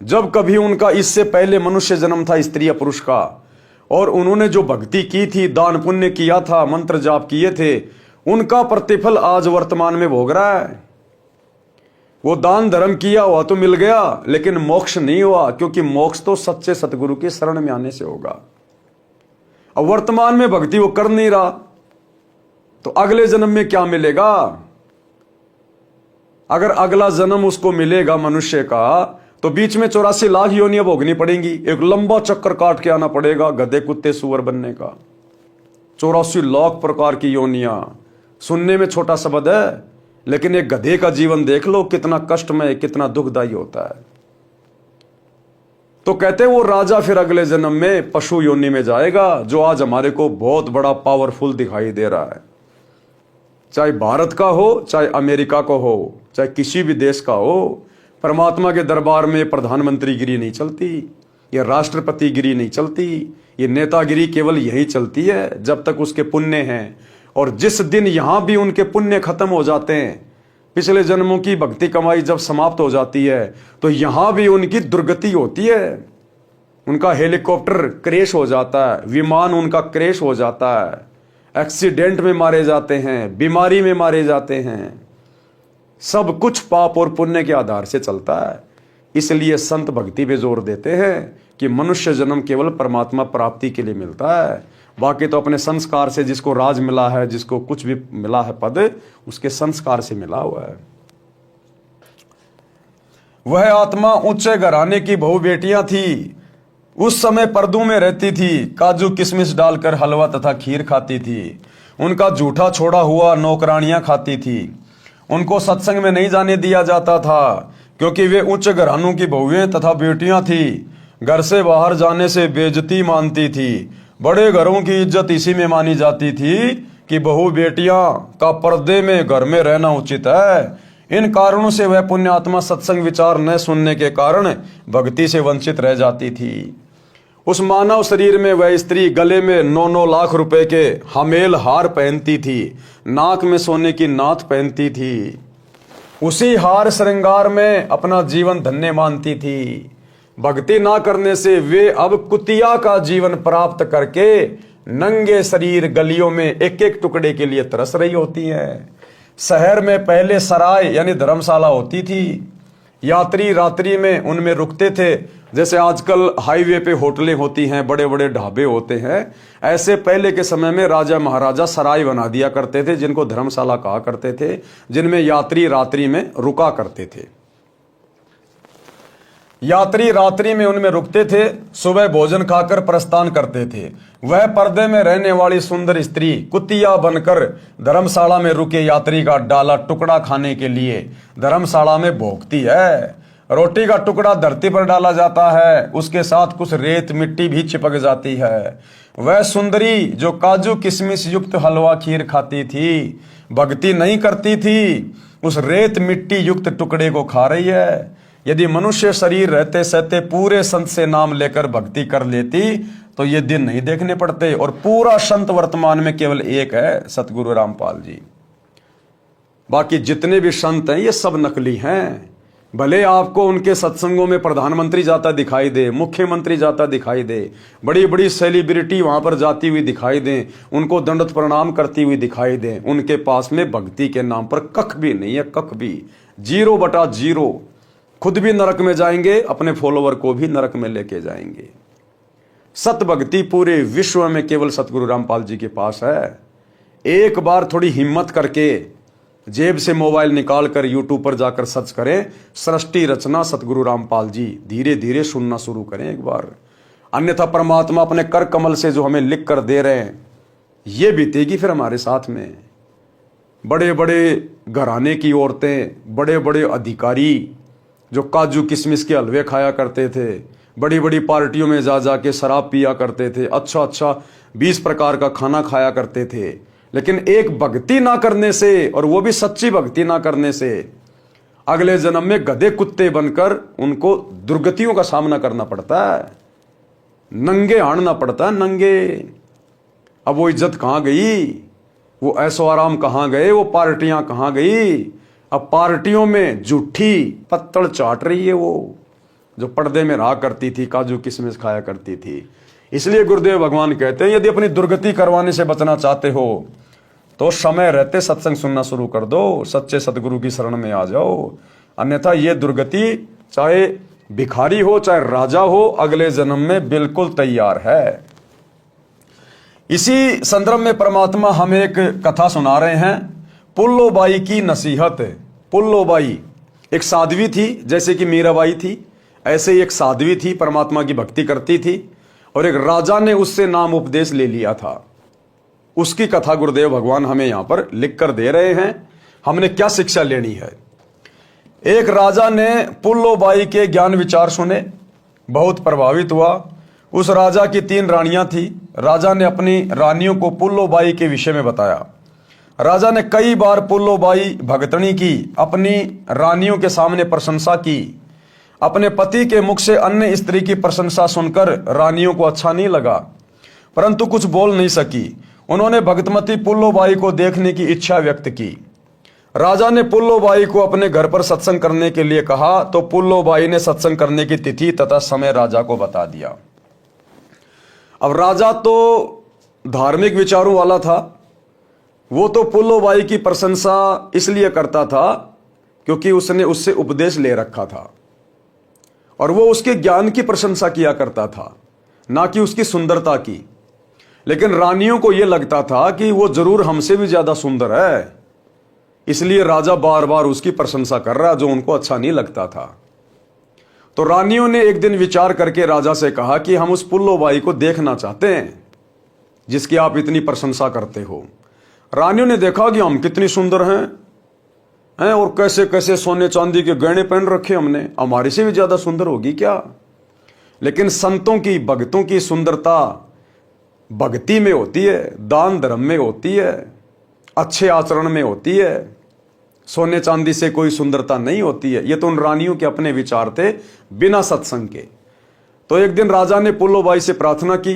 जब कभी उनका इससे पहले मनुष्य जन्म था स्त्री या पुरुष का, और उन्होंने जो भक्ति की थी, दान पुण्य किया था, मंत्र जाप किए थे, उनका प्रतिफल आज वर्तमान में भोग रहा है। वो दान धर्म किया हुआ तो मिल गया, लेकिन मोक्ष नहीं हुआ, क्योंकि मोक्ष तो सच्चे सतगुरु के शरण में आने से होगा। अब वर्तमान में भक्ति वो कर नहीं रहा तो अगले जन्म में क्या मिलेगा? अगर अगला जन्म उसको मिलेगा मनुष्य का, तो बीच में 84 लाख योनियां भोगनी पड़ेंगी, एक लंबा चक्कर काट के आना पड़ेगा गधे कुत्ते सुअर बनने का। 84 लाख प्रकार की योनियां, सुनने में छोटा शब्द है, लेकिन एक गधे का जीवन देख लो कितना कष्टमय, कितना दुखदायी होता है। तो कहते वो राजा फिर अगले जन्म में पशु योनि में जाएगा, जो आज हमारे को बहुत बड़ा पावरफुल दिखाई दे रहा है। चाहे भारत का हो, चाहे अमेरिका का हो, चाहे किसी भी देश का हो, परमात्मा के दरबार में प्रधानमंत्री गिरी नहीं चलती, ये राष्ट्रपति गिरी नहीं चलती, ये नेतागिरी केवल यही चलती है जब तक उसके पुण्य हैं। और जिस दिन यहां भी उनके पुण्य खत्म हो जाते हैं, पिछले जन्मों की भक्ति कमाई जब समाप्त हो जाती है, तो यहां भी उनकी दुर्गति होती है। उनका हेलीकॉप्टर क्रैश हो जाता है, विमान उनका क्रैश हो जाता है, एक्सीडेंट में मारे जाते हैं, बीमारी में मारे जाते हैं। सब कुछ पाप और पुण्य के आधार से चलता है। इसलिए संत भक्ति पे जोर देते हैं कि मनुष्य जन्म केवल परमात्मा प्राप्ति के लिए मिलता है, बाकी तो अपने संस्कार से, जिसको राज मिला है, जिसको कुछ भी मिला है पद, उसके संस्कार से मिला हुआ है। वह आत्मा ऊंचे घराने की बहु बेटियां थी, उस समय पर्दों में रहती थी, काजू किशमिश डालकर हलवा तथा खीर खाती थी। उनका जूठा छोड़ा हुआ नौकरानियां खाती थी। उनको सत्संग में नहीं जाने दिया जाता था, क्योंकि वे उच्च घरानों की बहुएं तथा बेटियां थी। घर से बाहर जाने से बेइज्जती मानती थी। बड़े घरों की इज्जत इसी में मानी जाती थी कि बहु बेटियां का पर्दे में घर में रहना उचित है। इन कारणों से वह पुण्यात्मा सत्संग विचार न सुनने के कारण भक्ति से वंचित रह जाती थी। उस मानव शरीर में वह स्त्री गले में 9-9 लाख रुपए के हमेल हार पहनती थी, नाक में सोने की नाथ पहनती थी। उसी हार श्रृंगार में अपना जीवन धन्य मानती थी। भक्ति ना करने से वे अब कुतिया का जीवन प्राप्त करके नंगे शरीर गलियों में एक एक टुकड़े के लिए तरस रही होती हैं। शहर में पहले सराय यानी धर्मशाला होती थी, यात्री रात्रि में उनमें रुकते थे। जैसे आजकल हाईवे पे होटलें होती हैं, बड़े बड़े ढाबे होते हैं, ऐसे पहले के समय में राजा महाराजा सराय बना दिया करते थे, जिनको धर्मशाला कहा करते थे, जिनमें यात्री रात्रि में रुका करते थे। यात्री रात्रि में उनमें रुकते थे, सुबह भोजन खाकर प्रस्थान करते थे। वह पर्दे में रहने वाली सुंदर स्त्री कुतिया बनकर धर्मशाला में रुके यात्री का डाला टुकड़ा खाने के लिए धर्मशाला में भोगती है। रोटी का टुकड़ा धरती पर डाला जाता है, उसके साथ कुछ रेत मिट्टी भी चिपक जाती है। वह सुंदरी जो काजू किशमिश युक्त हलवा खीर खाती थी, भक्ति नहीं करती थी, उस रेत मिट्टी युक्त टुकड़े को खा रही है। यदि मनुष्य शरीर रहते सहते पूरे संत से नाम लेकर भक्ति कर लेती तो ये दिन नहीं देखने पड़ते। और पूरा संत वर्तमान में केवल एक है, सतगुरु रामपाल जी। बाकी जितने भी संत हैं ये सब नकली हैं। भले आपको उनके सत्संगों में प्रधानमंत्री जाता दिखाई दे, मुख्यमंत्री जाता दिखाई दे, बड़ी बड़ी सेलिब्रिटी वहां पर जाती हुई दिखाई दे, उनको दंडवत प्रणाम करती हुई दिखाई दे, उनके पास में भक्ति के नाम पर कख भी नहीं है, कख भी, 0/0। खुद भी नरक में जाएंगे, अपने फॉलोवर को भी नरक में लेके जाएंगे। सत भक्ति पूरे विश्व में केवल सतगुरु रामपाल जी के पास है। एक बार थोड़ी हिम्मत करके जेब से मोबाइल निकाल कर यूट्यूब पर जाकर सर्च करें, सृष्टि रचना सतगुरु रामपाल जी, धीरे धीरे सुनना शुरू करें एक बार। अन्यथा परमात्मा अपने कर कमल से जो हमें लिख कर दे रहे हैं, ये बीतेगी फिर हमारे साथ में। बड़े बड़े घराने की औरतें, बड़े बड़े अधिकारी, जो काजू किशमिश के हलवे खाया करते थे, बड़ी बड़ी पार्टियों में जा जा के शराब पिया करते थे, अच्छा अच्छा 20 प्रकार का खाना खाया करते थे, लेकिन एक भक्ति ना करने से, और वो भी सच्ची भक्ति ना करने से, अगले जन्म में गधे कुत्ते बनकर उनको दुर्गतियों का सामना करना पड़ता है, नंगे हारना पड़ता है, नंगे। अब वो इज्जत कहाँ गई, वो ऐशो आराम कहाँ गए, वो पार्टियां कहाँ गई। अब पार्टियों में झूठी पत्तल चाट रही है वो, जो पर्दे में रहा करती थी, काजू किशमिश खाया करती थी। इसलिए गुरुदेव भगवान कहते हैं, यदि अपनी दुर्गति करवाने से बचना चाहते हो तो समय रहते सत्संग सुनना शुरू कर दो, सच्चे सदगुरु की शरण में आ जाओ, अन्यथा ये दुर्गति चाहे भिखारी हो चाहे राजा हो, अगले जन्म में बिल्कुल तैयार है। इसी संदर्भ में परमात्मा हमें एक कथा सुना रहे हैं, पुल्लोबाई की नसीहत। पुल्लोबाई एक साध्वी थी, जैसे कि मीराबाई थी, ऐसे ही एक साध्वी थी, परमात्मा की भक्ति करती थी, और एक राजा ने उससे नाम उपदेश ले लिया था। उसकी कथा गुरुदेव भगवान हमें यहां पर लिख कर दे रहे हैं। हमने क्या शिक्षा लेनी है। एक राजा ने पुल्लोबाई के ज्ञान विचार सुने, बहुत प्रभावित हुआ। उस राजा की 3 रानियां थी। राजा ने अपनी रानियों को पुल्लोबाई के विषय में बताया। राजा ने कई बार पुल्लोबाई भगतनी की, अपनी रानियों के सामने प्रशंसा की। अपने पति के मुख से अन्य स्त्री की प्रशंसा सुनकर रानियों को अच्छा नहीं लगा, परंतु कुछ बोल नहीं सकी। उन्होंने भगतमती पुल्लोबाई को देखने की इच्छा व्यक्त की। राजा ने पुल्लोबाई को अपने घर पर सत्संग करने के लिए कहा, तो पुल्लोबाई ने सत्संग करने की तिथि तथा समय राजा को बता दिया। अब राजा तो धार्मिक विचारों वाला था, वो तो पुल्लोबाई की प्रशंसा इसलिए करता था क्योंकि उसने उससे उपदेश ले रखा था, और वो उसके ज्ञान की प्रशंसा किया करता था, ना कि उसकी सुंदरता की। लेकिन रानियों को यह लगता था कि वो जरूर हमसे भी ज्यादा सुंदर है, इसलिए राजा बार बार उसकी प्रशंसा कर रहा, जो उनको अच्छा नहीं लगता था। तो रानियों ने एक दिन विचार करके राजा से कहा कि हम उस पुल्लोबाई को देखना चाहते हैं जिसकी आप इतनी प्रशंसा करते हो। रानियों ने देखा कि हम कितनी सुंदर हैं और कैसे कैसे सोने चांदी के गहने पहन रखे हमने, हमारे से भी ज्यादा सुंदर होगी क्या। लेकिन संतों की, भक्तों की सुंदरता भक्ति में होती है, दान धर्म में होती है, अच्छे आचरण में होती है। सोने चांदी से कोई सुंदरता नहीं होती है। ये तो उन रानियों के अपने विचार थे, बिना सत्संग के। तो एक दिन राजा ने पुल्लोबाई से प्रार्थना की,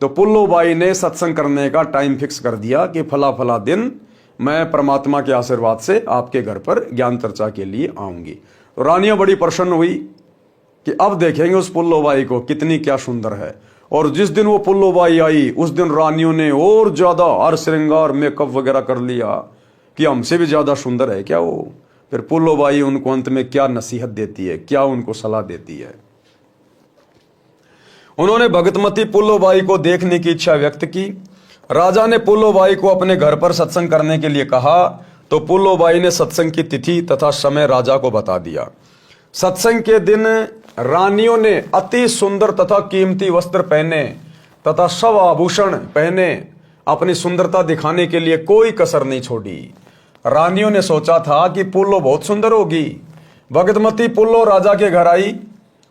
तो पुल्लोबाई ने सत्संग करने का टाइम फिक्स कर दिया कि फला फला दिन मैं परमात्मा के आशीर्वाद से आपके घर पर ज्ञान चर्चा के लिए आऊंगी। तो रानियां बड़ी प्रसन्न हुई कि अब देखेंगे उस पुल्लोबाई को कितनी क्या सुंदर है। और जिस दिन वो पुल्लोबाई आई, उस दिन रानियों ने और ज्यादा हार श्रृंगार मेकअप वगैरह कर लिया कि हमसे भी ज्यादा सुंदर है क्या वो। फिर पुल्लोबाई उनको अंत में क्या नसीहत देती है, क्या उनको सलाह देती है। उन्होंने भगतमती पुल्लोबाई को देखने की इच्छा व्यक्त की। राजा ने पुल्लोबाई को अपने घर पर सत्संग करने के लिए कहा, तो पुल्लोबाई ने सत्संग की तिथि तथा समय राजा को बता दिया। सत्संग के दिन रानियों ने अति सुंदर तथा कीमती वस्त्र पहने तथा सब आभूषण पहने, अपनी सुंदरता दिखाने के लिए कोई कसर नहीं छोड़ी। रानियों ने सोचा था कि पुल्लो बहुत सुंदर होगी। भगतमती पुल्लो राजा के घर आई।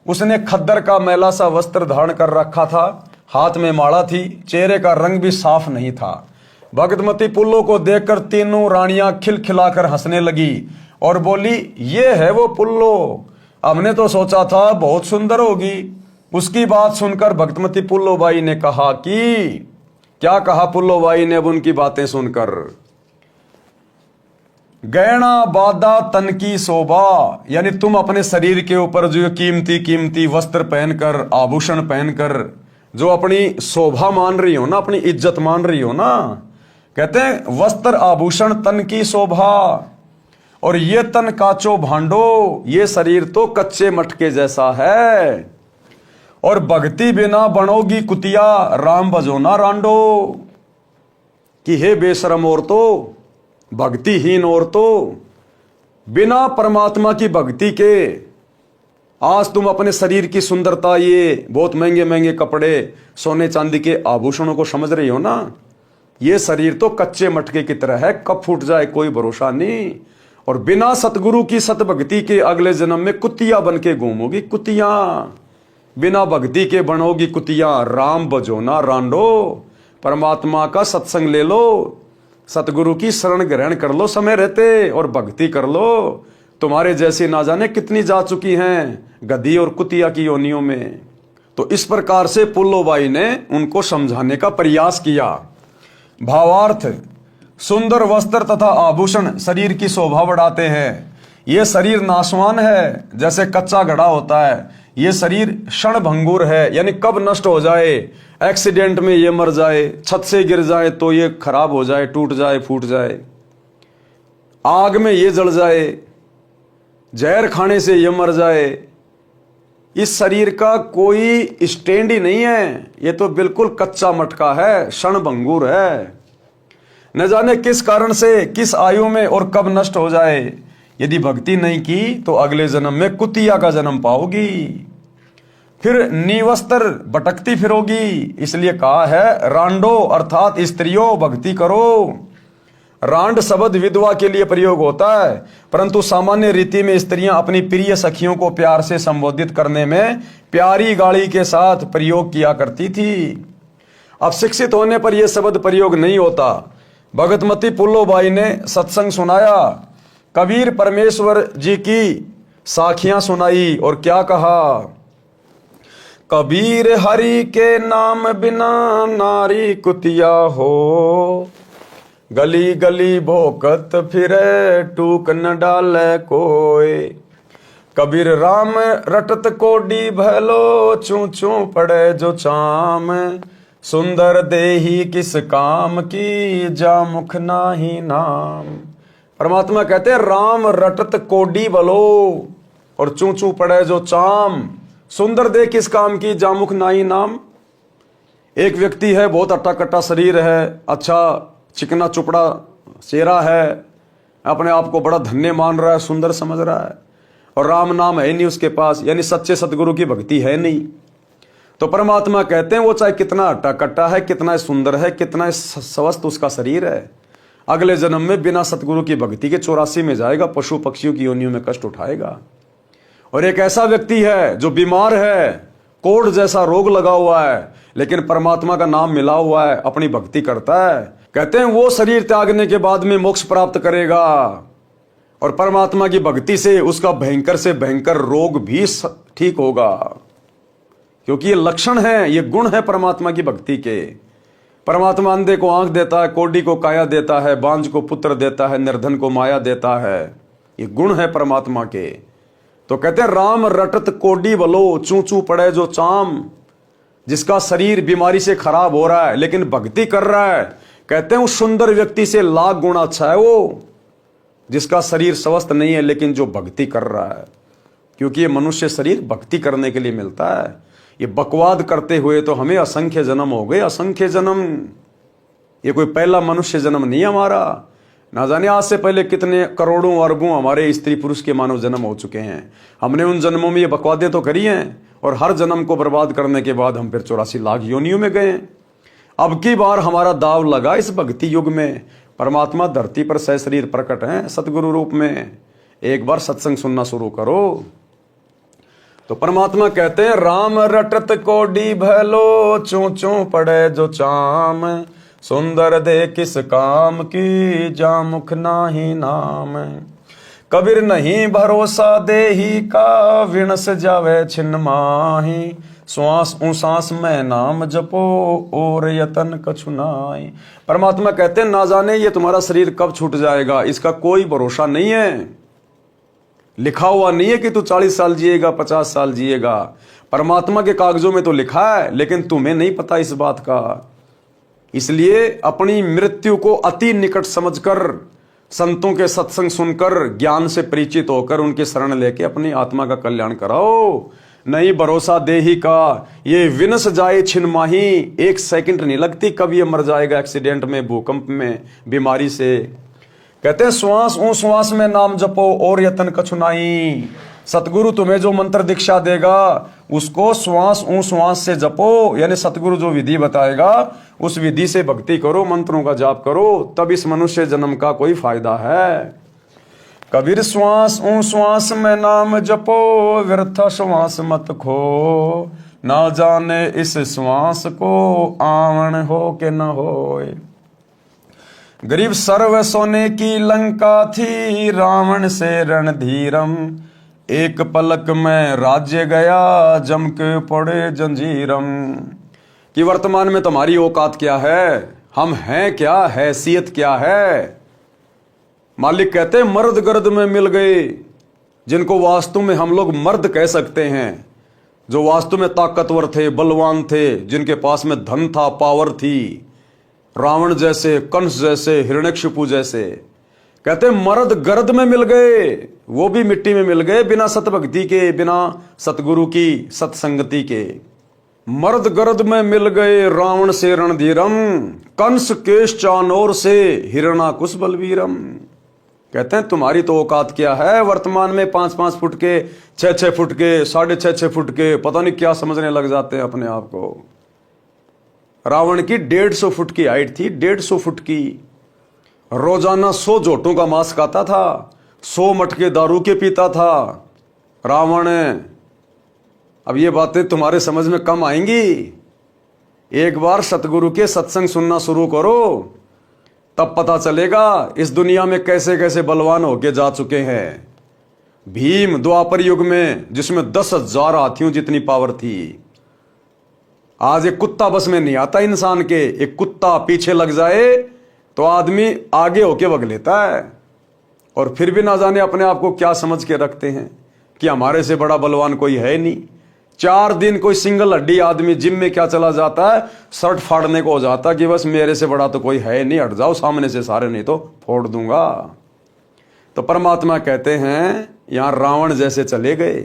उसने खद्दर का मैला सा वस्त्र धारण कर रखा था, हाथ में माला थी, चेहरे का रंग भी साफ नहीं था। भगतमती पुल्लो को देखकर तीनों रानियां खिलखिलाकर हंसने लगी और बोली, ये है वो पुल्लो, हमने तो सोचा था बहुत सुंदर होगी। उसकी बात सुनकर भगतमती पुल्लोबाई ने कहा कि क्या कहा पुल्लोबाई ने अब उनकी बातें सुनकर, गहना बादा तन की शोभा, यानी तुम अपने शरीर के ऊपर जो कीमती कीमती वस्त्र पहनकर, आभूषण पहनकर जो अपनी शोभा मान रही हो ना, अपनी इज्जत मान रही हो ना, कहते हैं वस्त्र आभूषण तन की शोभा, और ये तन काचो भांडो, ये शरीर तो कच्चे मटके जैसा है। और भक्ति बिना बनोगी कुतिया, राम भजो ना रांडो, कि हे बेशरम औरतों, भक्तिहीन औरतों, बिना परमात्मा की भक्ति के आज तुम अपने शरीर की सुंदरता, ये बहुत महंगे महंगे कपड़े, सोने चांदी के आभूषणों को समझ रही हो ना, ये शरीर तो कच्चे मटके की तरह है, कब फूट जाए कोई भरोसा नहीं। और बिना सतगुरु की सतभक्ति के अगले जन्म में कुतिया बन के घूमोगी। कुतिया बिना भक्ति के बनोगी कुतिया। राम बजोना रांडो, परमात्मा का सत्संग ले लो, सतगुरु की शरण ग्रहण कर लो समय रहते और भक्ति कर लो। तुम्हारे जैसी ना जाने कितनी जा चुकी हैं गधी और कुतिया की योनियों में। तो इस प्रकार से पुल्लोबाई ने उनको समझाने का प्रयास किया। भावार्थ, सुंदर वस्त्र तथा आभूषण शरीर की शोभा बढ़ाते हैं। ये शरीर नाशवान है, जैसे कच्चा घड़ा होता है। ये शरीर क्षण भंगुर है, यानी कब नष्ट हो जाए, एक्सीडेंट में ये मर जाए, छत से गिर जाए तो ये खराब हो जाए, टूट जाए, फूट जाए, आग में ये जल जाए, जहर खाने से ये मर जाए। इस शरीर का कोई स्टैंड ही नहीं है, ये तो बिल्कुल कच्चा मटका है, क्षण भंगुर है। न जाने किस कारण से, किस आयु में और कब नष्ट हो जाए। यदि भक्ति नहीं की तो अगले जन्म में कुतिया का जन्म पाओगी, फिर निवस्त्र भटकती फिरोगी। इसलिए कहा है रांडो, अर्थात स्त्रियों भक्ति करो। रांड शब्द विधवा के लिए प्रयोग होता है, परंतु सामान्य रीति में स्त्रियां अपनी प्रिय सखियों को प्यार से संबोधित करने में प्यारी गाली के साथ प्रयोग किया करती थी। अब शिक्षित होने पर यह शब्द प्रयोग नहीं होता। भगतमती पुल्लोबाई ने सत्संग सुनाया, कबीर परमेश्वर जी की साखियां सुनाई और क्या कहा, कबीर हरि के नाम बिना नारी कुतिया हो, गली गली भोकत फिरे टूक न डाले कोय। कबीर राम रटत कोडी भलो, चू चू पड़े जो चाम, सुंदर देही किस काम की, जा मुख नाही नाम। परमात्मा कहते हैं राम रटत कोडी भलो और चू चू पड़े जो चाम, सुंदर देह किस काम की, जामुख नाही नाम। एक व्यक्ति है, बहुत अट्टा कट्टा शरीर है, अच्छा चिकना चुपड़ा चेहरा है, अपने आप को बड़ा धन्य मान रहा है, सुंदर समझ रहा है, और राम नाम है नहीं उसके पास, यानी सच्चे सतगुरु की भक्ति है नहीं। तो परमात्मा कहते हैं वो चाहे कितना अट्टा कट्टा है, कितना सुंदर है, कितना स्वस्थ उसका शरीर है, अगले जन्म में बिना सतगुरु की भक्ति के 84 में जाएगा, पशु पक्षियों की योनियों में कष्ट उठाएगा। और एक ऐसा व्यक्ति है जो बीमार है, कोढ़ जैसा रोग लगा हुआ है, लेकिन परमात्मा का नाम मिला हुआ है, अपनी भक्ति करता है, कहते हैं वो शरीर त्यागने के बाद में मोक्ष प्राप्त करेगा। और परमात्मा की भक्ति से उसका भयंकर से भयंकर रोग भी ठीक होगा, क्योंकि ये लक्षण है, ये गुण है परमात्मा की भक्ति के। परमात्मा अंधे को आंख देता है, कोढ़ी को काया देता है, बांझ को पुत्र देता है, निर्धन को माया देता है। ये गुण है परमात्मा के। तो कहते हैं राम रटत कोडी बलो, चू चू पड़े जो चाम। जिसका शरीर बीमारी से खराब हो रहा है लेकिन भक्ति कर रहा है, कहते हैं उस सुंदर व्यक्ति से लाख गुना अच्छा है वो, जिसका शरीर स्वस्थ नहीं है लेकिन जो भक्ति कर रहा है। क्योंकि ये मनुष्य शरीर भक्ति करने के लिए मिलता है। ये बकवाद करते हुए तो हमें असंख्य जन्म हो गए, असंख्य जन्म। ये कोई पहला मनुष्य जन्म नहीं हमारा, ना जाने आज से पहले कितने करोड़ों अरबों हमारे स्त्री पुरुष के मानव जन्म हो चुके हैं। हमने उन जन्मों में ये बकवादें तो करी हैं, और हर जन्म को बर्बाद करने के बाद हम फिर 84 लाख योनियों में गए। अब की बार हमारा दाव लगा इस भक्ति युग में। परमात्मा धरती पर सशरीर प्रकट हैं सतगुरु रूप में। एक बार सत्संग सुनना शुरू करो। तो परमात्मा कहते हैं राम रटत कोडी भलो, चू चू पड़े जो चाम, सुंदर दे किस काम की, जा मुख नाही नाम। कबीर नहीं भरोसा देही का, विणस जावे छिन्न माही, श्वास उसास में नाम जपो और यतन कछु नाई। परमात्मा कहते हैं ना जाने ये तुम्हारा शरीर कब छूट जाएगा, इसका कोई भरोसा नहीं है। लिखा हुआ नहीं है कि तू 40 साल जिएगा, 50 साल जिएगा। परमात्मा के कागजों में तो लिखा है, लेकिन तुम्हें नहीं पता इस बात का। इसलिए अपनी मृत्यु को अति निकट समझकर, संतों के सत्संग सुनकर, ज्ञान से परिचित होकर उनके शरण लेके अपनी आत्मा का कल्याण कराओ। नहीं भरोसा देही का, ये विनस जाए छिन माही, 1 सेकंड नहीं लगती कब ये मर जाएगा, एक्सीडेंट में, भूकंप में, बीमारी से। कहते हैं श्वास ऊ श्वास में नाम जपो और यतन कछु नाई। सतगुरु तुम्हें जो मंत्र दीक्षा देगा उसको श्वास ऊ श्वास से जपो, यानी सतगुरु जो विधि बताएगा उस विधि से भक्ति करो, मंत्रों का जाप करो, तब इस मनुष्य जन्म का कोई फायदा है। कबीर श्वास ऊ श्वास में नाम जपो, व्यर्थ श्वास मत खो, ना जाने इस श्वास को आवन हो के न होए। गरीब सर्व सोने की लंका थी, रावण से रणधीरम, एक पलक में राज्य गया जम के पड़े जंजीरम। कि वर्तमान में तुम्हारी औकात क्या है, हम हैं क्या, हैसियत क्या है। मालिक कहते हैं मर्द गर्द में मिल गए, जिनको वास्तु में हम लोग मर्द कह सकते हैं, जो वास्तु में ताकतवर थे, बलवान थे, जिनके पास में धन था, पावर थी, रावण जैसे, कंस जैसे, हिरण्यकशिपु जैसे। कहते मर्द गर्द में मिल गए, वो भी मिट्टी में मिल गए, बिना सतभक्ति के, बिना सतगुरु की सत्संगति के। मर्द गर्द में मिल गए रावण से रणधीरम, कंस केश चानोर से हिरणाकुश बलवीरम। कहते हैं तुम्हारी तो औकात क्या है, वर्तमान में 5-5 फुट के, 6-6 फुट के, 6.5 फुट के, पता नहीं क्या समझने लग जाते हैं अपने आप को। रावण की 150 फुट की हाइट थी, 150 फुट की। रोजाना 100 जोटों का मांस खाता था, 100 मटके दारू के पीता था रावण। अब ये बातें तुम्हारे समझ में कम आएंगी। एक बार सतगुरु के सत्संग सुनना शुरू करो, तब पता चलेगा इस दुनिया में कैसे कैसे बलवान होके जा चुके हैं। भीम द्वापर युग में, जिसमें 10,000 हाथियों जितनी पावर थी। आज एक कुत्ता बस में नहीं आता इंसान के, एक कुत्ता पीछे लग जाए तो आदमी आगे होके भग लेता है। और फिर भी ना जाने अपने आप को क्या समझ के रखते हैं कि हमारे से बड़ा बलवान कोई है नहीं। 4 दिन कोई सिंगल हड्डी आदमी जिम में क्या चला जाता है, शर्ट फाड़ने को हो जाता कि बस मेरे से बड़ा तो कोई है नहीं, हट जाओ सामने से सारे, नहीं तो फोड़ दूंगा। तो परमात्मा कहते हैं यहां रावण जैसे चले गए,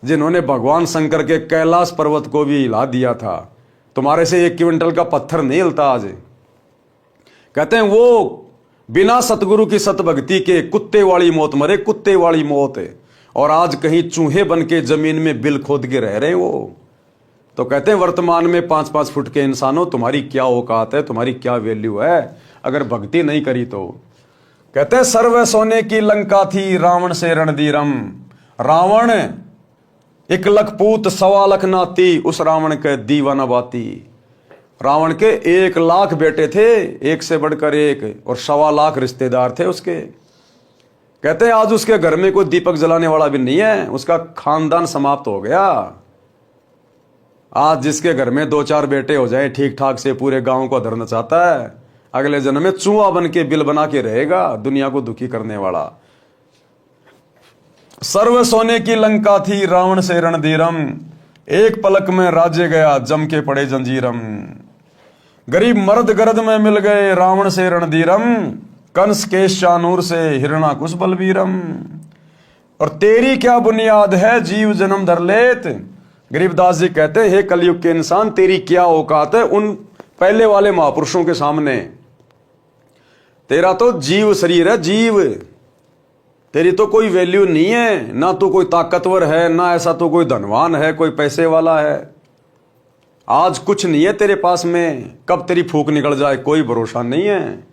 जिन्होंने भगवान शंकर के कैलाश पर्वत को भी हिला दिया था। तुम्हारे से 1 क्विंटल का पत्थर नहीं हिलता आज। कहते हैं वो बिना सतगुरु की सतभक्ति के कुत्ते वाली मौत मरे, कुत्ते वाली मौत है। और आज कहीं चूहे बन के जमीन में बिल खोद के रह रहे वो। तो कहते हैं वर्तमान में 5-5 फुट के इंसानों, तुम्हारी क्या औकात है, तुम्हारी क्या वैल्यू है अगर भक्ति नहीं करी तो। कहते हैं सर्व सोने की लंका थी, रावण से रणधीरम। रावण 1 लाख पूत 1.25 लाख नाती, उस रावण के दीवाना बाती। रावण के 1 लाख बेटे थे, एक से बढ़कर एक, और 1.25 लाख रिश्तेदार थे उसके। कहते हैं आज उसके घर में कोई दीपक जलाने वाला भी नहीं है, उसका खानदान समाप्त हो गया। आज जिसके घर में 2-4 बेटे हो जाए ठीक ठाक से, पूरे गांव को धरना चाहता है, अगले जन्म में चूहा बन के बिल बना के रहेगा, दुनिया को दुखी करने वाला। सर्व सोने की लंका थी, रावण से रणधीरम, एक पलक में राज्य गया जम के पड़े जंजीरम। गरीब मर्द गर्द में मिल गए, रावण से रणधीरम, कंस केश चानूर से हिरणाकुश बलवीरम। और तेरी क्या बुनियाद है, जीव जन्म धर लेत। गरीबदास जी कहते हैं हे कलयुग के इंसान, तेरी क्या औकात है उन पहले वाले महापुरुषों के सामने। तेरा तो जीव शरीर है, जीव। तेरी तो कोई वैल्यू नहीं है, ना तो कोई ताकतवर है, ना ऐसा तो कोई धनवान है, कोई पैसे वाला है। आज कुछ नहीं है तेरे पास में, कब तेरी फूक निकल जाए कोई भरोसा नहीं है।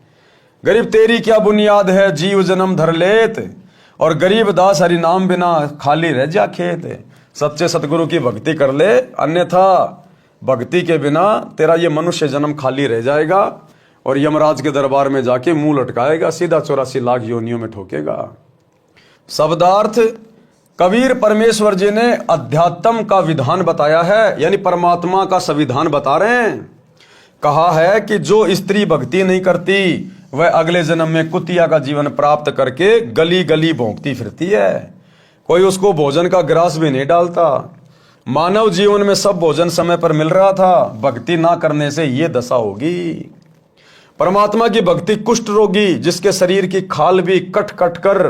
गरीब तेरी क्या बुनियाद है, जीव जन्म धर लेत। और गरीब दास हरि नाम बिना खाली रह जा खेत। सच्चे सतगुरु की भक्ति कर ले, अन्यथा भक्ति के बिना तेरा ये मनुष्य जन्म खाली रह जाएगा और यमराज के दरबार में जाके मुंह लटकाएगा, सीधा 84 लाख योनियों में ठोकेगा। शब्दार्थ, कबीर परमेश्वर जी ने अध्यात्म का विधान बताया है, यानी परमात्मा का संविधान बता रहे हैं। कहा है कि जो स्त्री भक्ति नहीं करती वह अगले जन्म में कुतिया का जीवन प्राप्त करके गली गली भौंकती फिरती है। कोई उसको भोजन का ग्रास भी नहीं डालता। मानव जीवन में सब भोजन समय पर मिल रहा था, भक्ति ना करने से ये दशा होगी। परमात्मा की भक्ति कुष्ठ रोगी, जिसके शरीर की खाल भी कट कट कर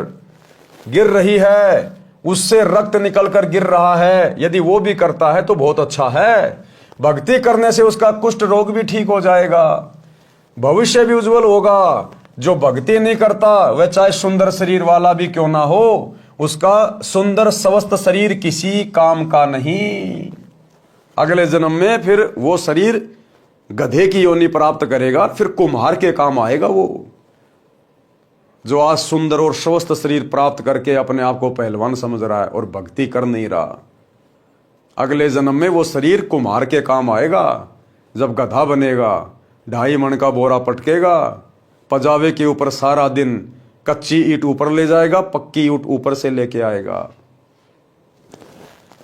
गिर रही है, उससे रक्त निकल कर गिर रहा है, यदि वो भी करता है तो बहुत अच्छा है। भक्ति करने से उसका कुष्ठ रोग भी ठीक हो जाएगा, भविष्य भी उज्जवल होगा। जो भक्ति नहीं करता वह चाहे सुंदर शरीर वाला भी क्यों ना हो, उसका सुंदर स्वस्थ शरीर किसी काम का नहीं। अगले जन्म में फिर वो शरीर गधे की योनि प्राप्त करेगा, फिर कुम्हार के काम आएगा वो। जो आज सुंदर और स्वस्थ शरीर प्राप्त करके अपने आप को पहलवान समझ रहा है और भक्ति कर नहीं रहा, अगले जन्म में वो शरीर कुम्हार के काम आएगा। जब गधा बनेगा, 2.5 मन का बोरा पटकेगा, पजावे के ऊपर सारा दिन कच्ची ईंट ऊपर ले जाएगा, पक्की ईंट ऊपर से लेके आएगा।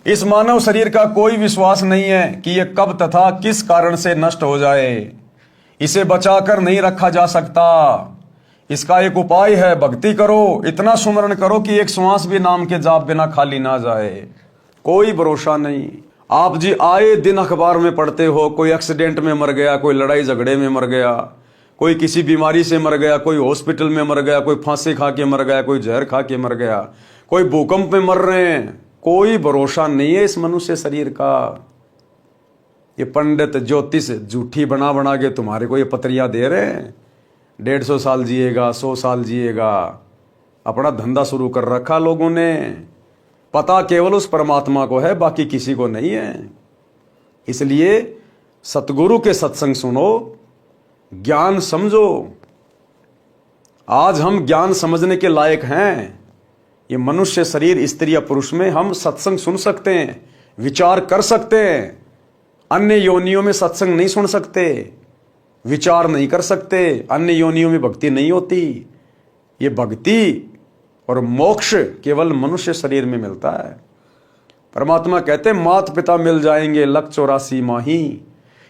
इस मानव शरीर का कोई विश्वास नहीं है कि यह कब तथा किस कारण से नष्ट हो जाए। इसे बचाकर नहीं रखा जा सकता। इसका एक उपाय है, भक्ति करो, इतना सुमरण करो कि एक श्वास भी नाम के जाप बिना खाली ना जाए। कोई भरोसा नहीं। आप जी आए दिन अखबार में पढ़ते हो, कोई एक्सीडेंट में मर गया, कोई लड़ाई झगड़े में मर गया, कोई किसी बीमारी से मर गया, कोई हॉस्पिटल में मर गया, कोई फांसी खा के मर गया, कोई जहर खा के मर गया, कोई भूकंप में मर रहे हैं। कोई भरोसा नहीं है इस मनुष्य शरीर का। ये पंडित ज्योतिष झूठी बना बना के तुम्हारे को ये पत्रियां दे रहे हैं, 150 साल जिएगा, 100 साल जिएगा। अपना धंधा शुरू कर रखा लोगों ने। पता केवल उस परमात्मा को है, बाकी किसी को नहीं है। इसलिए सतगुरु के सत्संग सुनो, ज्ञान समझो। आज हम ज्ञान समझने के लायक हैं। ये मनुष्य शरीर स्त्री या पुरुष में हम सत्संग सुन सकते हैं, विचार कर सकते हैं। अन्य योनियों में सत्संग नहीं सुन सकते, विचार नहीं कर सकते। अन्य योनियों में भक्ति नहीं होती। ये भक्ति और मोक्ष केवल मनुष्य शरीर में मिलता है। परमात्मा कहते हैं माता पिता मिल जाएंगे 184 माही।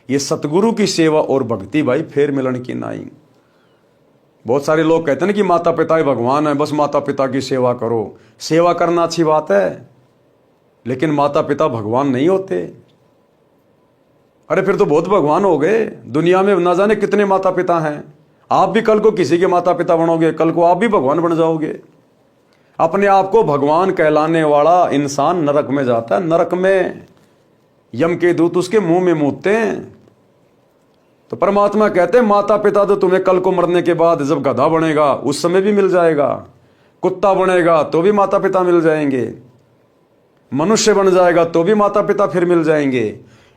ये सतगुरु की सेवा और भक्ति भाई फेर मिलन की नाई। बहुत सारे लोग कहते हैं ना कि माता पिता ही भगवान है, बस माता पिता की सेवा करो। सेवा करना अच्छी बात है, लेकिन माता पिता भगवान नहीं होते। अरे फिर तो बहुत भगवान हो गए। दुनिया में ना जाने कितने माता पिता हैं। आप भी कल को किसी के माता पिता बनोगे, कल को आप भी भगवान बन जाओगे। अपने आप को भगवान कहलाने वाला इंसान नरक में जाता है। नरक में यम के दूत उसके मुंह में मूतते हैं। तो परमात्मा कहते हैं माता पिता तो तुम्हें कल को मरने के बाद जब गधा बनेगा उस समय भी मिल जाएगा, कुत्ता बनेगा तो भी माता पिता मिल जाएंगे, मनुष्य बन जाएगा तो भी माता पिता फिर मिल जाएंगे।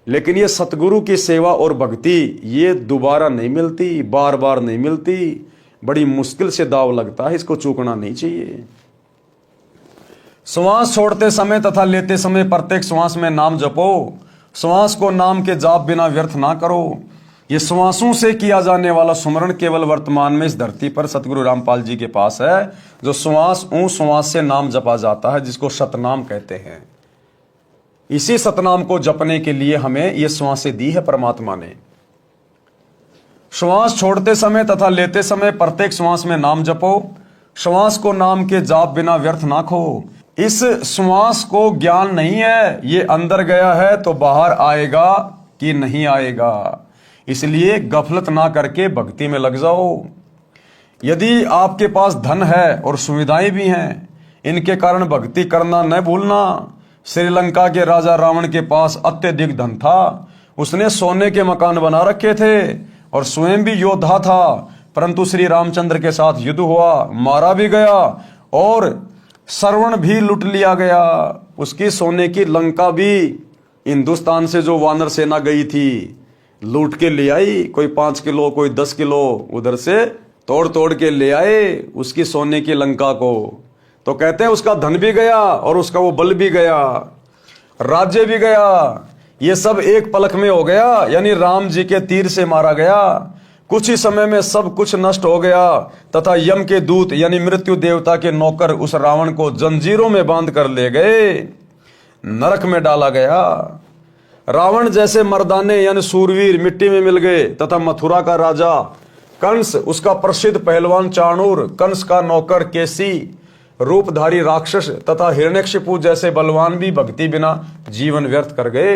लेकिन ये सतगुरु की सेवा और भक्ति ये दोबारा नहीं मिलती, बार बार नहीं मिलती। बड़ी मुश्किल से दाव लगता है, इसको चूकना नहीं चाहिए। श्वास छोड़ते समय तथा लेते समय प्रत्येक श्वास में नाम जपो। श्वास को नाम के जाप बिना व्यर्थ ना करो। ये श्वासों से किया जाने वाला सुमरण केवल वर्तमान में इस धरती पर सतगुरु रामपाल जी के पास है। जो श्वास से नाम जपा जाता है, जिसको सतनाम कहते हैं। इसी सतनाम को जपने के लिए हमें ये श्वासें दी है परमात्मा ने। श्वास छोड़ते समय तथा लेते समय प्रत्येक श्वास में नाम जपो। श्वास को नाम के जाप बिना व्यर्थ ना खो। इस श्वास को ज्ञान नहीं है, ये अंदर गया है तो बाहर आएगा कि नहीं आएगा। इसलिए गफलत ना करके भक्ति में लग जाओ। यदि आपके पास धन है और सुविधाएं भी हैं, इनके कारण भक्ति करना न भूलना। श्रीलंका के राजा रावण के पास अत्यधिक धन था। उसने सोने के मकान बना रखे थे और स्वयं भी योद्धा था, परंतु श्री रामचंद्र के साथ युद्ध हुआ, मारा भी गया और श्रवण भी लूट लिया गया। उसकी सोने की लंका भी हिंदुस्तान से जो वानर सेना गई थी लूट के ले आई। कोई 5 किलो, कोई 10 किलो उधर से तोड़ तोड़ के ले आए उसकी सोने की लंका को। तो कहते हैं उसका धन भी गया और उसका वो बल भी गया, राज्य भी गया। ये सब एक पलक में हो गया, यानी राम जी के तीर से मारा गया। कुछ ही समय में सब कुछ नष्ट हो गया तथा यम के दूत यानी मृत्यु देवता के नौकर उस रावण को जंजीरों में बांध कर ले गए, नरक में डाला गया। रावण जैसे मर्दाने यानी सूरवीर मिट्टी में मिल गए तथा मथुरा का राजा कंस, उसका प्रसिद्ध पहलवान चाणूर, कंस का नौकर केसी, रूपधारी राक्षस तथा हिरण्यकशिपु जैसे बलवान भी भक्ति बिना जीवन व्यर्थ कर गए।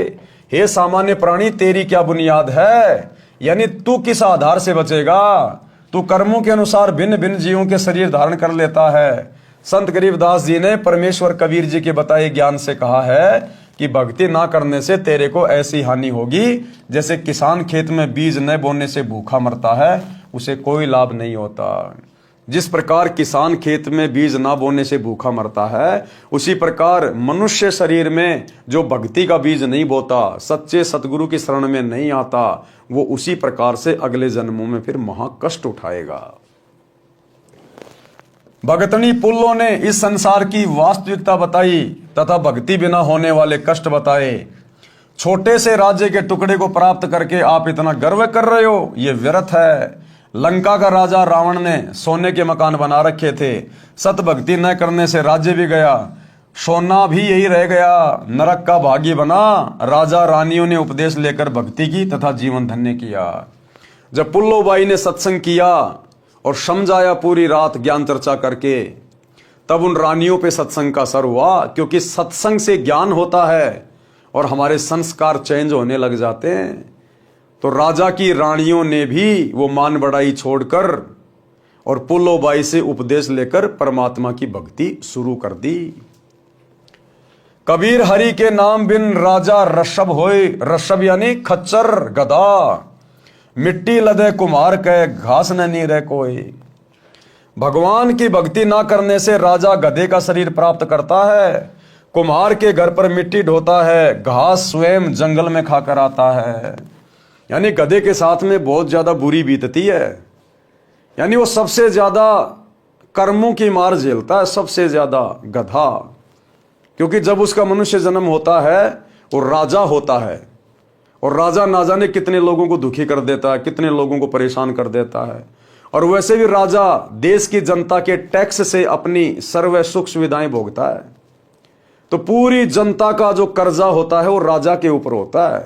हे सामान्य प्राणी, तेरी क्या बुनियाद है? यानी तू किस आधार से बचेगा? तू कर्मों के अनुसार भिन्न भिन्न जीवों के शरीर धारण कर लेता है। संत गरीबदास जी ने परमेश्वर कबीर जी के बताए ज्ञान से कहा है कि भक्ति ना करने से तेरे को ऐसी हानि होगी जैसे किसान खेत में बीज न बोने से भूखा मरता है, उसे कोई लाभ नहीं होता। जिस प्रकार किसान खेत में बीज ना बोने से भूखा मरता है, उसी प्रकार मनुष्य शरीर में जो भक्ति का बीज नहीं बोता, सच्चे सतगुरु की शरण में नहीं आता, वो उसी प्रकार से अगले जन्मों में फिर महाकष्ट उठाएगा। भगतनी पुल्लों ने इस संसार की वास्तविकता बताई तथा भक्ति बिना होने वाले कष्ट बताए। छोटे से राज्य के टुकड़े को प्राप्त करके आप इतना गर्व कर रहे हो, ये व्यर्थ है। लंका का राजा रावण ने सोने के मकान बना रखे थे, सत भक्ति न करने से राज्य भी गया, सोना भी यही रह गया, नरक का भागी बना। राजा रानियों ने उपदेश लेकर भक्ति की तथा जीवन धन्य किया। जब पुल्लोबाई ने सत्संग किया और समझाया पूरी रात ज्ञान चर्चा करके, तब उन रानियों पे सत्संग का असर हुआ, क्योंकि सत्संग से ज्ञान होता है और हमारे संस्कार चेंज होने लग जाते हैं। तो राजा की रानियों ने भी वो मान बढ़ाई छोड़कर और पुल्लोबाई से उपदेश लेकर परमात्मा की भक्ति शुरू कर दी। कबीर हरि के नाम बिन राजा ऋषभ होए, ऋषभ यानी खच्चर गधा, मिट्टी लदे कुम्हार के घास न नी रह कोई। भगवान की भक्ति ना करने से राजा गधे का शरीर प्राप्त करता है, कुम्हार के घर पर मिट्टी ढोता है, घास स्वयं जंगल में खाकर आता है। यानी गधे के साथ में बहुत ज्यादा बुरी बीतती है, यानी वो सबसे ज्यादा कर्मों की मार झेलता है, सबसे ज्यादा गधा। क्योंकि जब उसका मनुष्य जन्म होता है वो राजा होता है, और राजा ना जाने कितने लोगों को दुखी कर देता है, कितने लोगों को परेशान कर देता है। और वैसे भी राजा देश की जनता के टैक्स से अपनी सर्व सुख सुविधाएं भोगता है, तो पूरी जनता का जो कर्जा होता है वो राजा के ऊपर होता है।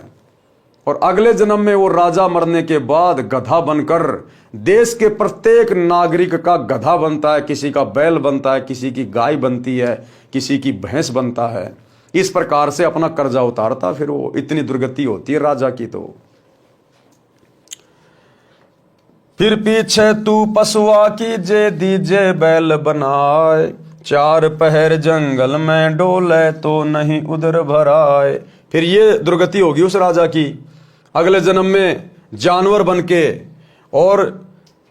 और अगले जन्म में वो राजा मरने के बाद गधा बनकर देश के प्रत्येक नागरिक का गधा बनता है, किसी का बैल बनता है, किसी की गाय बनती है, किसी की भैंस बनता है। इस प्रकार से अपना कर्जा उतारता, फिर वो इतनी दुर्गति होती है राजा की। तो फिर पीछे तू पशुआ की जे दीजे बैल बनाए, चार पहर जंगल में डोले तो नहीं उधर भराए। फिर ये दुर्गति होगी उस राजा की, अगले जन्म में जानवर बन के, और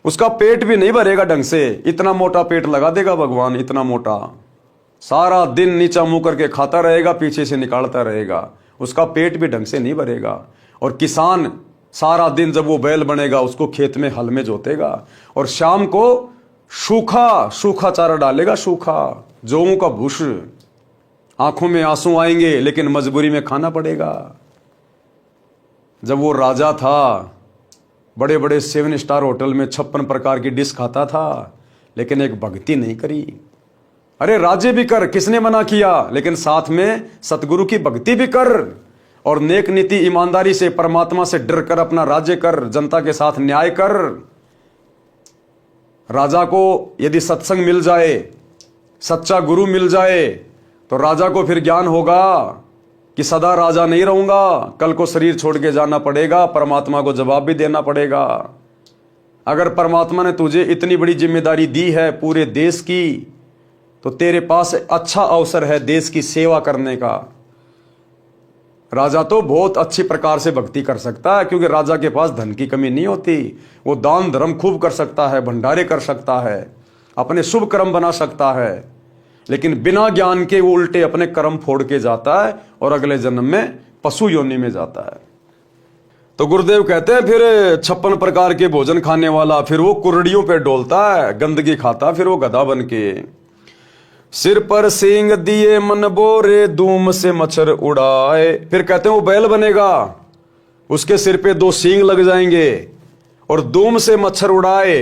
उसका पेट भी नहीं भरेगा ढंग से। इतना मोटा पेट लगा देगा भगवान, इतना मोटा, सारा दिन नीचा मुंह करके खाता रहेगा, पीछे से निकालता रहेगा, उसका पेट भी ढंग से नहीं भरेगा। और किसान सारा दिन जब वो बैल बनेगा उसको खेत में हल में जोतेगा, और शाम को सूखा सूखा चारा डालेगा, सूखा जौं का भूस। आंखों में आंसू आएंगे लेकिन मजबूरी में खाना पड़ेगा। जब वो राजा था, बड़े बड़े 7 स्टार होटल में 56 प्रकार की डिश खाता था, लेकिन एक भक्ति नहीं करी। अरे राज्य भी कर, किसने मना किया, लेकिन साथ में सतगुरु की भक्ति भी कर, और नेक नीति ईमानदारी से परमात्मा से डर कर अपना राज्य कर, जनता के साथ न्याय कर। राजा को यदि सत्संग मिल जाए, सच्चा गुरु मिल जाए, तो राजा को फिर ज्ञान होगा कि सदा राजा नहीं रहूंगा, कल को शरीर छोड़ के जाना पड़ेगा, परमात्मा को जवाब भी देना पड़ेगा। अगर परमात्मा ने तुझे इतनी बड़ी जिम्मेदारी दी है पूरे देश की, तो तेरे पास अच्छा अवसर है देश की सेवा करने का। राजा तो बहुत अच्छी प्रकार से भक्ति कर सकता है, क्योंकि राजा के पास धन की कमी नहीं होती। वो दान धर्म खूब कर सकता है, भंडारे कर सकता है, अपने शुभ कर्म बना सकता है, लेकिन बिना ज्ञान के वो उल्टे अपने कर्म फोड़ के जाता है और अगले जन्म में पशु योनि में जाता है। तो गुरुदेव कहते हैं फिर 56 प्रकार के भोजन खाने वाला, फिर वो कुर्डियों पे डोलता है, गंदगी खाता, फिर वो गधा बन के। सिर पर सींग दिए मन बोरे, धूम से मच्छर उड़ाए। फिर कहते हैं वो बैल बनेगा, उसके सिर पे 2 सींग लग जाएंगे और धूम से मच्छर उड़ाए।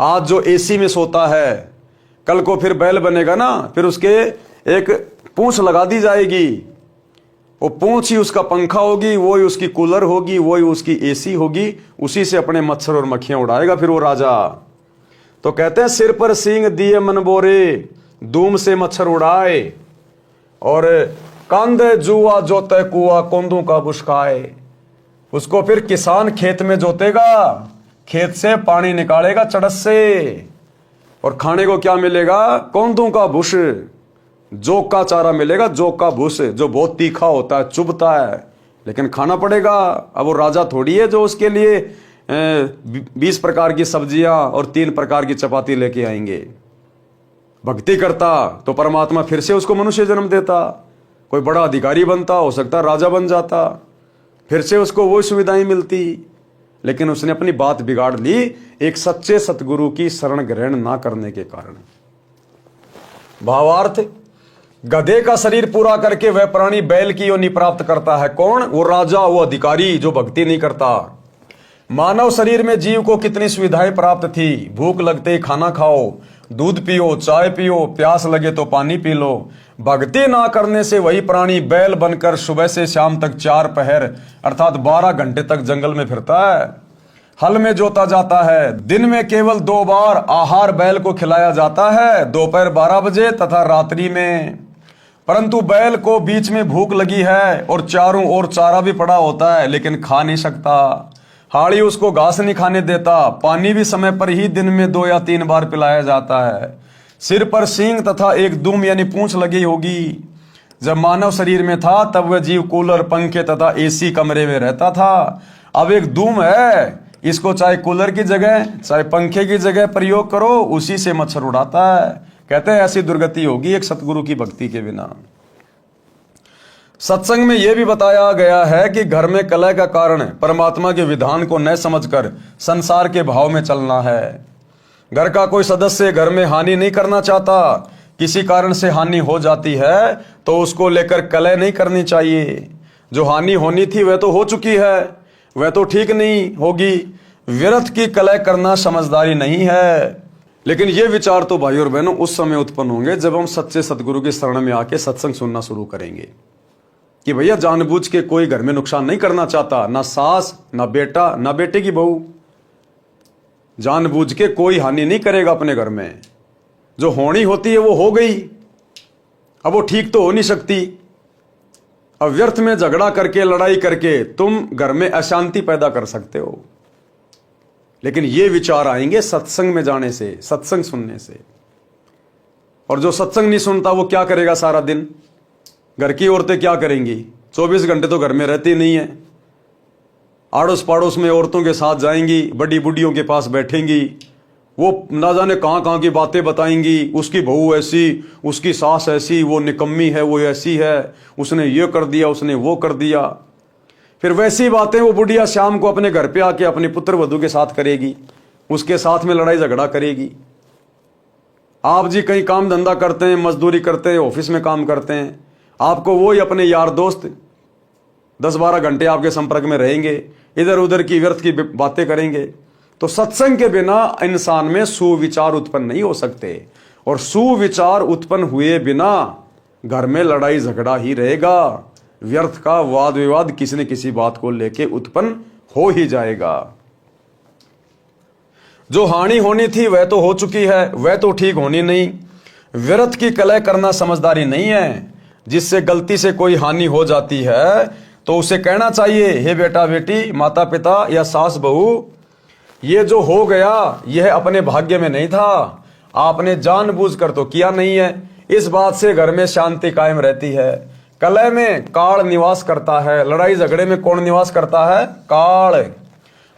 आज जो एसी में सोता है, कल को फिर बैल बनेगा ना, फिर उसके एक पूंछ लगा दी जाएगी, वो पूंछ ही उसका पंखा होगी, वो ही उसकी कूलर होगी, वो ही उसकी एसी होगी, उसी से अपने मच्छर और मक्खियां उड़ाएगा फिर वो राजा। तो कहते हैं सिर पर सींग दिए मन बोरे, धूम से मच्छर उड़ाए, और कांधे जुआ जोते कुआ, कोंदू का बुशकाए। उसको फिर किसान खेत में जोतेगा, खेत से पानी निकालेगा चड़स से, और खाने को क्या मिलेगा, कोंदू का भूस, जोक का चारा मिलेगा, जोक का भूस, जो बहुत तीखा होता है, चुभता है, लेकिन खाना पड़ेगा। अब वो राजा थोड़ी है जो उसके लिए 20 प्रकार की सब्जियां और 3 प्रकार की चपाती लेके आएंगे। भक्ति करता तो परमात्मा फिर से उसको मनुष्य जन्म देता, कोई बड़ा अधिकारी बनता, हो सकता राजा बन जाता, फिर से उसको वो सुविधाएं मिलती। लेकिन उसने अपनी बात बिगाड़ ली एक सच्चे सतगुरु की शरण ग्रहण ना करने के कारण। भावार्थ, गधे का शरीर पूरा करके वह प्राणी बैल की योनि प्राप्त करता है। कौन? वो राजा, वो अधिकारी जो भक्ति नहीं करता। मानव शरीर में जीव को कितनी सुविधाएं प्राप्त थी। भूख लगते ही खाना खाओ, दूध पियो, चाय पियो, प्यास लगे तो पानी पी लो। भक्ति ना करने से वही प्राणी बैल बनकर सुबह से शाम तक 4 पहर अर्थात 12 घंटे तक जंगल में फिरता है। हल में जोता जाता है। दिन में केवल 2 बार आहार बैल को खिलाया जाता है, दोपहर 12 बजे तथा रात्रि में। परंतु बैल को बीच में भूख लगी है और चारों ओर चारा भी पड़ा होता है, लेकिन खा नहीं सकता। हाड़ी उसको घास नहीं खाने देता। पानी भी समय पर ही दिन में 2 या 3 बार पिलाया जाता है। सिर पर सींग तथा एक दुम यानी पूंछ लगी होगी। जब मानव शरीर में था तब वह जीव कूलर, पंखे तथा एसी कमरे में रहता था। अब एक दुम है, इसको चाहे कूलर की जगह चाहे पंखे की जगह प्रयोग करो, उसी से मच्छर उड़ाता है। कहते हैं ऐसी दुर्गति होगी एक सतगुरु की भक्ति के बिना। सत्संग में यह भी बताया गया है कि घर में कलह का कारण परमात्मा के विधान को न समझकर संसार के भाव में चलना है। घर का कोई सदस्य घर में हानि नहीं करना चाहता, किसी कारण से हानि हो जाती है तो उसको लेकर कलह नहीं करनी चाहिए। जो हानि होनी थी वह तो हो चुकी है, वह तो ठीक नहीं होगी। व्यर्थ की कलह करना समझदारी नहीं है। लेकिन ये विचार तो भाई और बहनों उस समय उत्पन्न होंगे जब हम सच्चे सतगुरु की शरण में आके सत्संग सुनना शुरू करेंगे कि भैया जानबूझ के कोई घर में नुकसान नहीं करना चाहता, ना सास, ना बेटा, ना बेटे की बहू। जानबूझ के कोई हानि नहीं करेगा अपने घर में। जो होनी होती है वो हो गई, अब वो ठीक तो हो नहीं सकती। अब व्यर्थ में झगड़ा करके, लड़ाई करके तुम घर में अशांति पैदा कर सकते हो। लेकिन ये विचार आएंगे सत्संग में जाने से, सत्संग सुनने से। और जो सत्संग नहीं सुनता वो क्या करेगा सारा दिन? घर की औरतें क्या करेंगी? 24 घंटे तो घर में रहती नहीं है। आड़ोस पड़ोस में औरतों के साथ जाएंगी, बड़ी बुढ़ियों के पास बैठेंगी, वो ना जाने कहाँ कहाँ की बातें बताएंगी। उसकी बहू ऐसी, उसकी सास ऐसी, वो निकम्मी है, वो ऐसी है, उसने ये कर दिया, उसने वो कर दिया। फिर वैसी बातें वो बुढ़िया शाम को अपने घर पे आके अपने पुत्र वधू के साथ करेगी, उसके साथ में लड़ाई झगड़ा करेगी। आप जी कहीं काम धंधा करते हैं, मजदूरी करते हैं, ऑफिस में काम करते हैं, आपको वो ही अपने यार दोस्त 10-12 घंटे आपके संपर्क में रहेंगे, इधर उधर की व्यर्थ की बातें करेंगे। तो सत्संग के बिना इंसान में सुविचार उत्पन्न नहीं हो सकते, और सुविचार उत्पन्न हुए बिना घर में लड़ाई झगड़ा ही रहेगा। व्यर्थ का वाद विवाद किसी न किसी बात को लेके उत्पन्न हो ही जाएगा। जो हानि होनी थी वह तो हो चुकी है, वह तो ठीक होनी नहीं। व्यर्थ की कलह करना समझदारी नहीं है। जिससे गलती से कोई हानि हो जाती है तो उसे कहना चाहिए, हे बेटा बेटी, माता पिता या सास बहू, ये जो हो गया यह अपने भाग्य में नहीं था, आपने जानबूझकर तो किया नहीं है। इस बात से घर में शांति कायम रहती है। कलह में काल निवास करता है, लड़ाई झगड़े में कौन निवास करता है? काल।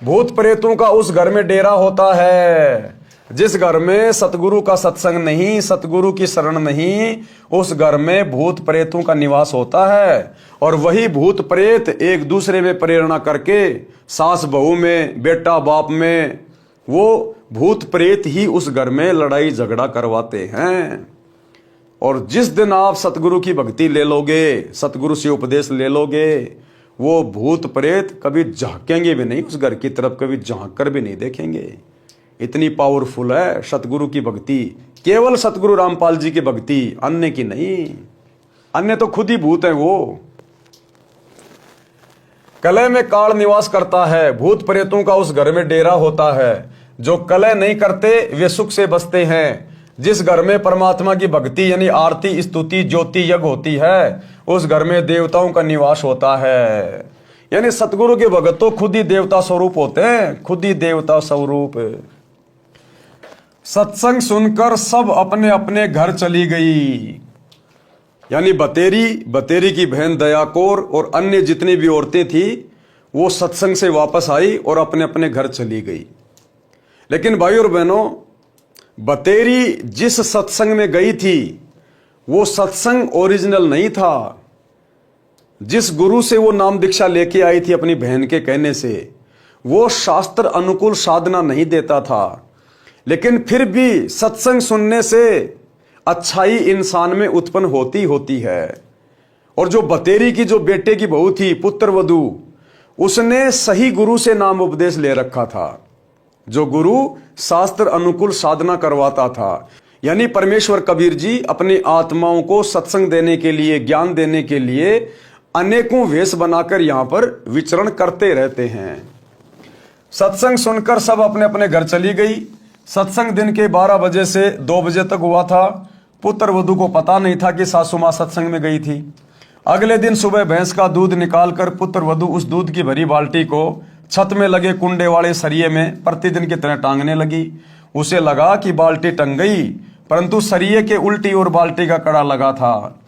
भूत प्रेतों का उस घर में डेरा होता है। जिस घर में सतगुरु का सत्संग नहीं, सतगुरु की शरण नहीं, उस घर में भूत प्रेतों का निवास होता है। और वही भूत प्रेत एक दूसरे में प्रेरणा करके सास बहू में, बेटा बाप में, वो भूत प्रेत ही उस घर में लड़ाई झगड़ा करवाते हैं। और जिस दिन आप सतगुरु की भक्ति ले लोगे, सतगुरु से उपदेश ले लोगे, वो भूत प्रेत कभी झांकेंगे भी नहीं उस घर की तरफ, कभी झांक कर भी नहीं देखेंगे। इतनी पावरफुल है सतगुरु की भक्ति, केवल सतगुरु रामपाल जी की भक्ति, अन्य की नहीं। अन्य तो खुद ही भूत है। वो कलह में काल निवास करता है, भूत प्रेतों का उस घर में डेरा होता है। जो कलह नहीं करते वे सुख से बसते हैं। जिस घर में परमात्मा की भक्ति यानी आरती, स्तुति, ज्योति यज्ञ होती है, उस घर में देवताओं का निवास होता है। यानी सतगुरु के भगत तो खुद ही देवता स्वरूप होते हैं, खुद ही देवता स्वरूप। सत्संग सुनकर सब अपने अपने घर चली गई। यानी बतेरी की बहन दयाकोर और अन्य जितनी भी औरतें थी वो सत्संग से वापस आई और अपने अपने घर चली गई। लेकिन भाई और बहनों, बतेरी जिस सत्संग में गई थी वो सत्संग ओरिजिनल नहीं था। जिस गुरु से वो नाम दीक्षा लेके आई थी अपनी बहन के कहने से, वो शास्त्र अनुकूल साधना नहीं देता था। लेकिन फिर भी सत्संग सुनने से अच्छाई इंसान में उत्पन्न होती है। और जो बतेरी की जो बेटे की बहू थी पुत्र वधू, उसने सही गुरु से नाम उपदेश ले रखा था, जो गुरु शास्त्र अनुकूल साधना करवाता था। यानी परमेश्वर कबीर जी अपनी आत्माओं को सत्संग देने के लिए, ज्ञान देने के लिए अनेकों वेश बनाकर यहां पर विचरण करते रहते हैं। सत्संग सुनकर सब अपने अपने घर चली गई। सत्संग दिन के 12 बजे से 2 बजे तक हुआ था। पुत्र वधू को पता नहीं था कि सासू मां सत्संग में गई थी। अगले दिन सुबह भैंस का दूध निकालकर पुत्र वधू उस दूध की भरी बाल्टी को छत में लगे कुंडे वाले सरिये में प्रतिदिन की तरह टांगने लगी। उसे लगा कि बाल्टी टंग गई, परंतु सरिये के उल्टी ओर बाल्टी का कड़ा लगा था।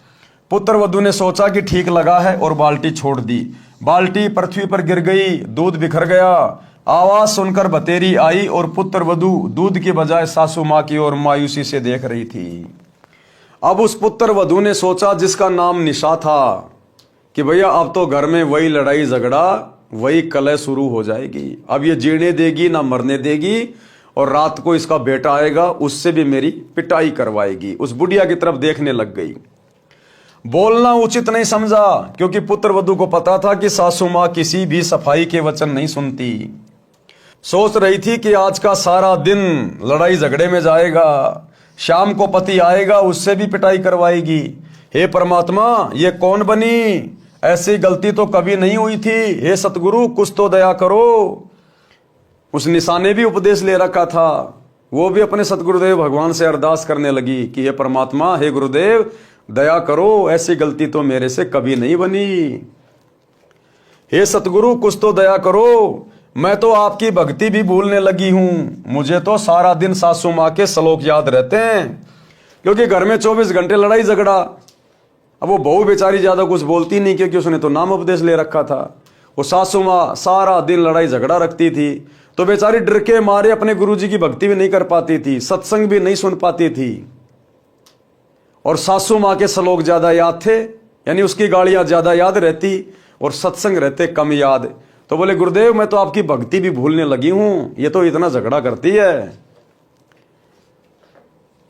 पुत्र वधू ने सोचा कि ठीक लगा है और बाल्टी छोड़ दी। बाल्टी पृथ्वी पर गिर गई, दूध बिखर गया। आवाज सुनकर बतेरी आई और पुत्र वधू दूध के बजाय सासू मां की ओर मायूसी से देख रही थी। अब उस पुत्र वधू ने सोचा, जिसका नाम निशा था, कि भैया अब तो घर में वही लड़ाई झगड़ा, वही कलह शुरू हो जाएगी। अब ये जीने देगी ना मरने देगी, और रात को इसका बेटा आएगा, उससे भी मेरी पिटाई करवाएगी। उस बुढ़िया की तरफ देखने लग गई। बोलना उचित नहीं समझा, क्योंकि पुत्र वधू को पता था कि सासू मां किसी भी सफाई के वचन नहीं सुनती। सोच रही थी कि आज का सारा दिन लड़ाई झगड़े में जाएगा, शाम को पति आएगा, उससे भी पिटाई करवाएगी। हे परमात्मा, ये कौन बनी? ऐसी गलती तो कभी नहीं हुई थी। हे सतगुरु, कुछ तो दया करो। उस निशा ने भी उपदेश ले रखा था। वो भी अपने सतगुरुदेव भगवान से अरदास करने लगी कि हे परमात्मा, हे गुरुदेव, दया करो, ऐसी गलती तो मेरे से कभी नहीं बनी। हे सतगुरु, कुछ तो दया करो, मैं तो आपकी भक्ति भी भूलने लगी हूं। मुझे तो सारा दिन सासू मां के श्लोक याद रहते हैं, क्योंकि घर में 24 घंटे लड़ाई झगड़ा। अब वो बहू बेचारी ज्यादा कुछ बोलती नहीं, क्योंकि उसने तो नाम उपदेश ले रखा था। वो सासू मां सारा दिन लड़ाई झगड़ा रखती थी, तो बेचारी डर के मारे अपने गुरुजी की भक्ति भी नहीं कर पाती थी, सत्संग भी नहीं सुन पाती थी। और सासू मां के श्लोक ज्यादा याद थे, यानी उसकी गालियां ज्यादा याद रहती और सत्संग रहते कम याद। तो बोले, गुरुदेव, मैं तो आपकी भक्ति भी भूलने लगी हूं, ये तो इतना झगड़ा करती है।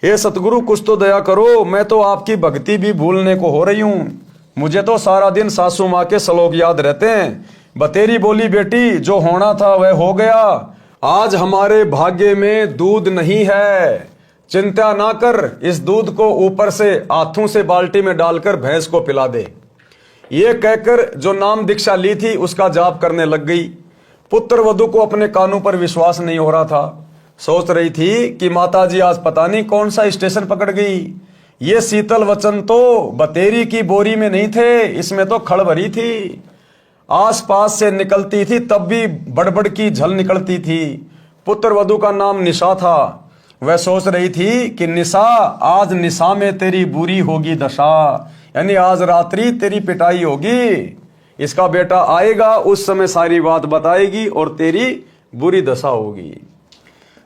हे सतगुरु, कुछ तो दया करो, मैं तो आपकी भक्ति भी भूलने को हो रही हूं। मुझे तो सारा दिन सासू मां के श्लोक याद रहते हैं। बतेरी बोली, बेटी, जो होना था वह हो गया। आज हमारे भाग्य में दूध नहीं है। चिंता ना कर, इस दूध को ऊपर से हाथों से बाल्टी में डालकर भैंस को पिला दे। ये कहकर जो नाम दीक्षा ली थी उसका जाप करने लग गई। पुत्र वधू को अपने कानों पर विश्वास नहीं हो रहा था। सोच रही थी कि माताजी आज पता नहीं कौन सा स्टेशन पकड़ गई। ये शीतल वचन तो बतेरी की बोरी में नहीं थे, इसमें तो खड़ भरी थी। आसपास से निकलती थी तब भी बड़बड़ की झल निकलती थी। पुत्र वधू का नाम निशा था। वह सोच रही थी कि निशा, आज निशा में तेरी बुरी होगी दशा, यानी आज रात्रि तेरी पिटाई होगी। इसका बेटा आएगा, उस समय सारी बात बताएगी और तेरी बुरी दशा होगी।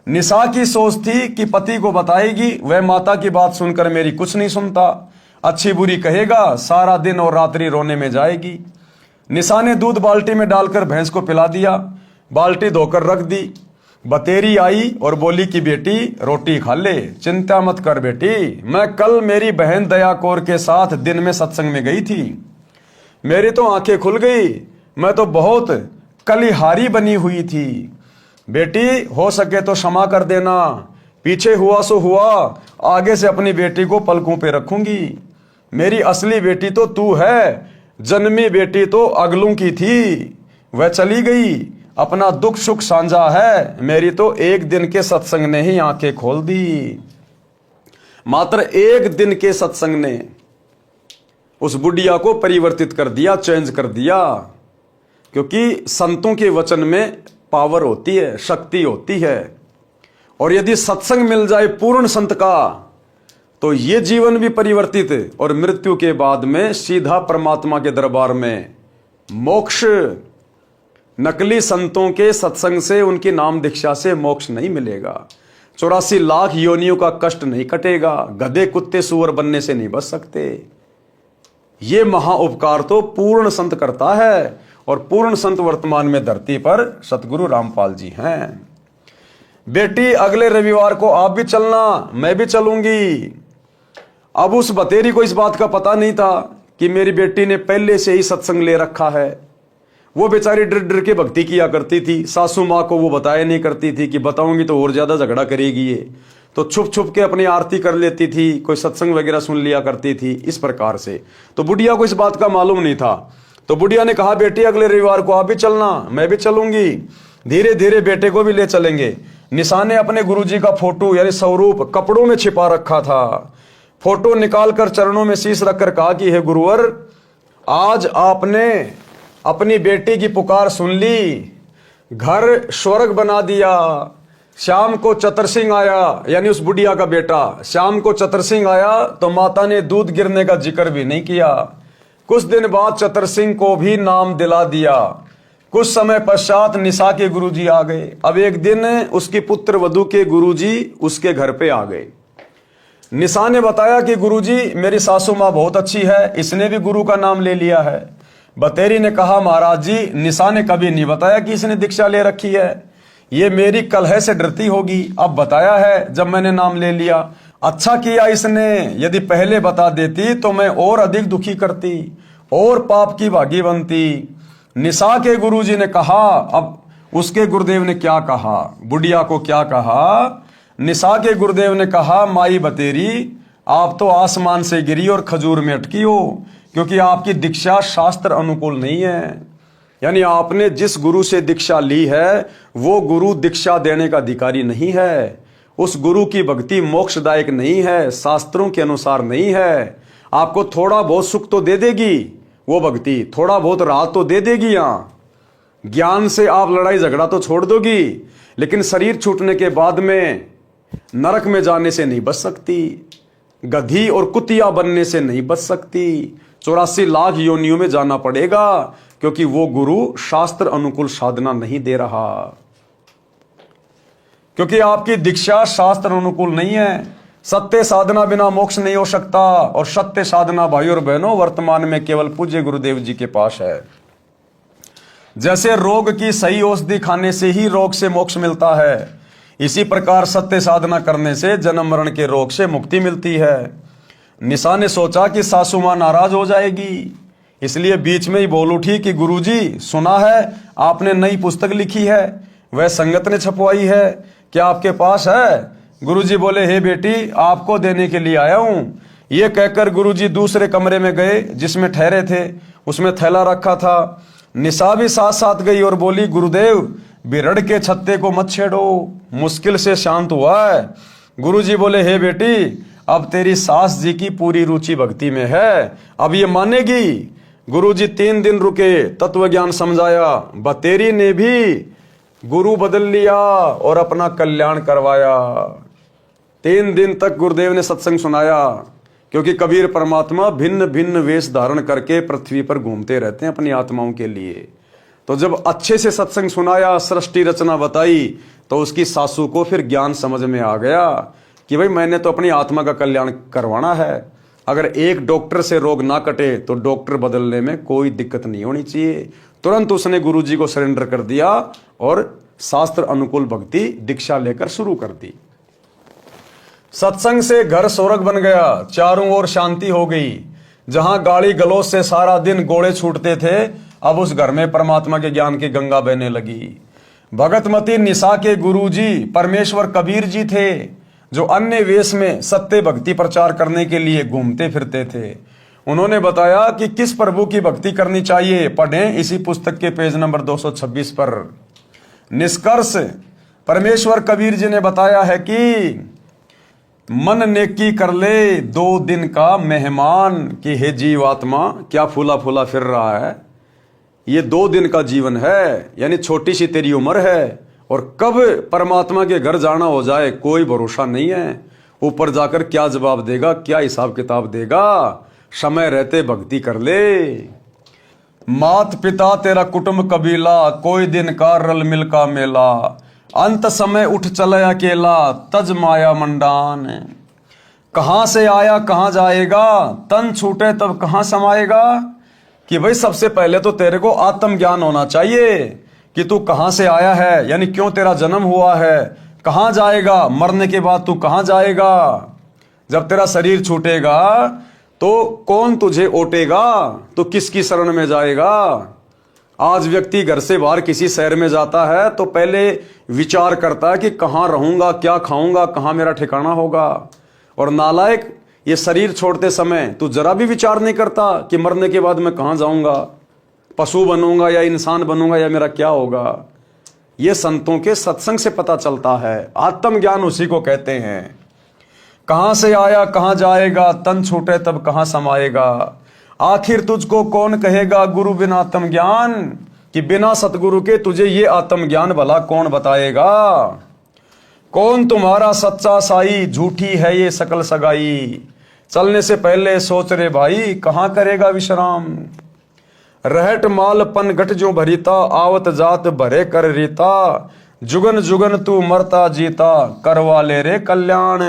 निशा की सोच थी कि पति को बताएगी, वह माता की बात सुनकर मेरी कुछ नहीं सुनता, अच्छी बुरी कहेगा, सारा दिन और रात्रि रोने में जाएगी। निशा ने दूध बाल्टी में डालकर भैंस को पिला दिया, बाल्टी धोकर रख दी। बतेरी आई और बोली कि बेटी, रोटी खा ले, चिंता मत कर बेटी, मैं कल मेरी बहन दया कौर के साथ दिन में सत्संग में गई थी। मेरी तो आंखें खुल गई, मैं तो बहुत कलिहारी बनी हुई थी। बेटी, हो सके तो क्षमा कर देना, पीछे हुआ सो हुआ, आगे से अपनी बेटी को पलकों पे रखूंगी। मेरी असली बेटी तो तू है, जन्मी बेटी तो अगलों की थी, वह चली गई, अपना दुख सुख साझा है, मेरी तो एक दिन के सत्संग ने ही आंखें खोल दी। मात्र एक दिन के सत्संग ने उस बुढ़िया को परिवर्तित कर दिया, चेंज कर दिया। क्योंकि संतों के वचन में पावर होती है, शक्ति होती है। और यदि सत्संग मिल जाए पूर्ण संत का, तो ये जीवन भी परिवर्तित और मृत्यु के बाद में सीधा परमात्मा के दरबार में मोक्ष। नकली संतों के सत्संग से, उनकी नाम दीक्षा से मोक्ष नहीं मिलेगा। 84 लाख योनियों का कष्ट नहीं कटेगा, गधे कुत्ते सुअर बनने से नहीं बच सकते। ये महा उपकार तो पूर्ण संत करता है, और पूर्ण संत वर्तमान में धरती पर सतगुरु रामपाल जी हैं। बेटी, अगले रविवार को आप भी चलना, मैं भी चलूंगी। अब उस बतेरी को इस बात का पता नहीं था कि मेरी बेटी ने पहले से ही सत्संग ले रखा है। वो बेचारी डर डर के भक्ति किया करती थी। सासू माँ को वो बताया नहीं करती थी कि बताऊंगी तो और ज्यादा झगड़ा करेगी ये, तो छुप छुप के अपनी आरती कर लेती थी, कोई सत्संग वगैरह सुन लिया करती थी इस प्रकार से। तो बुढ़िया को इस बात का मालूम नहीं था। तो बुढ़िया ने कहा, बेटी अगले रविवार को आप भी चलना, मैं भी चलूंगी, धीरे धीरे बेटे को भी ले चलेंगे। निशा ने अपने गुरुजी का फोटो यानी स्वरूप कपड़ों में छिपा रखा था। फोटो निकालकर चरणों में शीश रखकर कहा कि हे गुरुवर, आज आपने अपनी बेटी की पुकार सुन ली, घर स्वर्ग बना दिया। शाम को चतर सिंह आया, यानी उस बुढ़िया का बेटा, शाम को चतर सिंह आया तो माता ने दूध गिरने का जिक्र भी नहीं किया। कुछ दिन बाद चतर सिंह को भी नाम दिला दिया। कुछ समय पश्चात निशा के गुरुजी आ गए। अब एक दिन उसकी पुत्र वधू के गुरुजी उसके घर पे आ गए। निशा ने बताया कि गुरुजी, मेरी सासू माँ बहुत अच्छी है, इसने भी गुरु का नाम ले लिया है। बतेरी ने कहा, महाराज जी, निशा ने कभी नहीं बताया कि इसने दीक्षा ले रखी है, ये मेरी कलह से डरती होगी, अब बताया है जब मैंने नाम ले लिया। अच्छा किया इसने, यदि पहले बता देती तो मैं और अधिक दुखी करती और पाप की भागी बनती। निशा के गुरुजी ने कहा, अब उसके गुरुदेव ने क्या कहा, बुढ़िया को क्या कहा? निशा के गुरुदेव ने कहा, माई बतेरी, आप तो आसमान से गिरी और खजूर में अटकी हो, क्योंकि आपकी दीक्षा शास्त्र अनुकूल नहीं है। यानी आपने जिस गुरु से दीक्षा ली है वो गुरु दीक्षा देने का अधिकारी नहीं है। उस गुरु की भक्ति मोक्षदायक नहीं है, शास्त्रों के अनुसार नहीं है। आपको थोड़ा बहुत सुख तो दे देगी वो भक्ति, थोड़ा बहुत राहत तो दे देगी। यहाँ ज्ञान से आप लड़ाई झगड़ा तो छोड़ दोगी, लेकिन शरीर छूटने के बाद में नरक में जाने से नहीं बच सकती, गधी और कुतिया बनने से नहीं बच सकती, 84 लाख योनियों में जाना पड़ेगा, क्योंकि वो गुरु शास्त्र अनुकूल साधना नहीं दे रहा, क्योंकि आपकी दीक्षा शास्त्र अनुकूल नहीं है। सत्य साधना बिना मोक्ष नहीं हो सकता, और सत्य साधना भाई और बहनों वर्तमान में केवल पूज्य गुरुदेव जी के पास है। जैसे रोग की सही औषधि खाने से ही रोग से मोक्ष मिलता है, इसी प्रकार सत्य साधना करने से जन्म मरण के रोग से मुक्ति मिलती है। निशा ने सोचा कि सासू माँ नाराज हो जाएगी, इसलिए बीच में ही बोल उठी कि गुरुजी, सुना है आपने नई पुस्तक लिखी है, वह संगत ने छपवाई है, क्या आपके पास है? गुरुजी बोले, हे बेटी, आपको देने के लिए आया हूं। ये कहकर गुरुजी दूसरे कमरे में गए जिसमें ठहरे थे, उसमें थैला रखा था। निशा भी साथ साथ गई और बोली, गुरुदेव, बिरड़ के छत्ते को मत छेड़ो, मुश्किल से शांत हुआ है। गुरुजी बोले, हे बेटी, अब तेरी सास जी की पूरी रुचि भक्ति में है, अब ये मानेगी। गुरुजी 3 दिन रुके, तत्व ज्ञान समझाया। बतेरी ने भी गुरु बदल लिया और अपना कल्याण करवाया। 3 दिन तक गुरुदेव ने सत्संग सुनाया, क्योंकि कबीर परमात्मा भिन्न भिन्न वेश धारण करके पृथ्वी पर घूमते रहते हैं अपनी आत्माओं के लिए। तो जब अच्छे से सत्संग सुनाया, सृष्टि रचना बताई, तो उसकी सासू को फिर ज्ञान समझ में आ गया कि भाई मैंने तो अपनी आत्मा का कल्याण करवाना है। अगर एक डॉक्टर से रोग ना कटे तो डॉक्टर बदलने में कोई दिक्कत नहीं होनी चाहिए। तुरंत उसने गुरुजी को सरेंडर कर दिया और शास्त्र अनुकूल भक्ति दीक्षा लेकर शुरू कर दी। सत्संग से घर स्वर्ग बन गया, चारों ओर शांति हो गई। जहां गाली गलौज से सारा दिन गोले छूटते थे, अब उस घर में परमात्मा के ज्ञान की गंगा बहने लगी। भगतमती निशा के गुरुजी परमेश्वर कबीर जी थे, जो अन्य वेश में सत्य भक्ति प्रचार करने के लिए घूमते फिरते थे। उन्होंने बताया कि किस प्रभु की भक्ति करनी चाहिए, पढ़ें इसी पुस्तक के पेज नंबर 226 पर। निष्कर्ष, परमेश्वर कबीर जी ने बताया है कि मन नेकी कर ले 2 दिन का मेहमान, कि हे जीवात्मा, क्या फूला फूला फिर रहा है, ये 2 दिन का जीवन है, यानी छोटी सी तेरी उम्र है, और कब परमात्मा के घर जाना हो जाए कोई भरोसा नहीं है। ऊपर जाकर क्या जवाब देगा, क्या हिसाब किताब देगा। समय रहते भक्ति कर ले। मात पिता तेरा कुटुंब कबीला, कोई दिन का रल मिल का मेला, अंत समय उठ चले अकेला, तज माया मंडान। कहां से आया कहां जाएगा, तन छूटे तब कहां समाएगा। कि भाई सबसे पहले तो तेरे को आत्म ज्ञान होना चाहिए कि तू कहां से आया है, यानी क्यों तेरा जन्म हुआ है, कहां जाएगा, मरने के बाद तू कहां जाएगा। जब तेरा शरीर छूटेगा तो कौन तुझे ओटेगा, तो किसकी शरण में जाएगा। आज व्यक्ति घर से बाहर किसी शहर में जाता है तो पहले विचार करता है कि कहाँ रहूंगा, क्या खाऊंगा, कहाँ मेरा ठिकाना होगा। और नालायक, ये शरीर छोड़ते समय तू जरा भी विचार नहीं करता कि मरने के बाद मैं कहाँ जाऊंगा, पशु बनूंगा या इंसान बनूंगा या मेरा क्या होगा। ये संतों के सत्संग से पता चलता है। आत्मज्ञान उसी को कहते हैं। कहां से आया कहां जाएगा, तन छूटे तब कहां समाएगा। आखिर तुझको कौन कहेगा गुरु बिना आत्मज्ञान, कि बिना सतगुरु के तुझे ये आत्मज्ञान भला कौन बताएगा। कौन तुम्हारा सच्चा साई, झूठी है ये सकल सगाई। चलने से पहले सोच रे भाई, कहां करेगा विश्राम। रहट माल पन घट जो भरीता, आवत जात भरे कर रीता। जुगन जुगन तू मरता जीता, करवा ले रे कल्याण।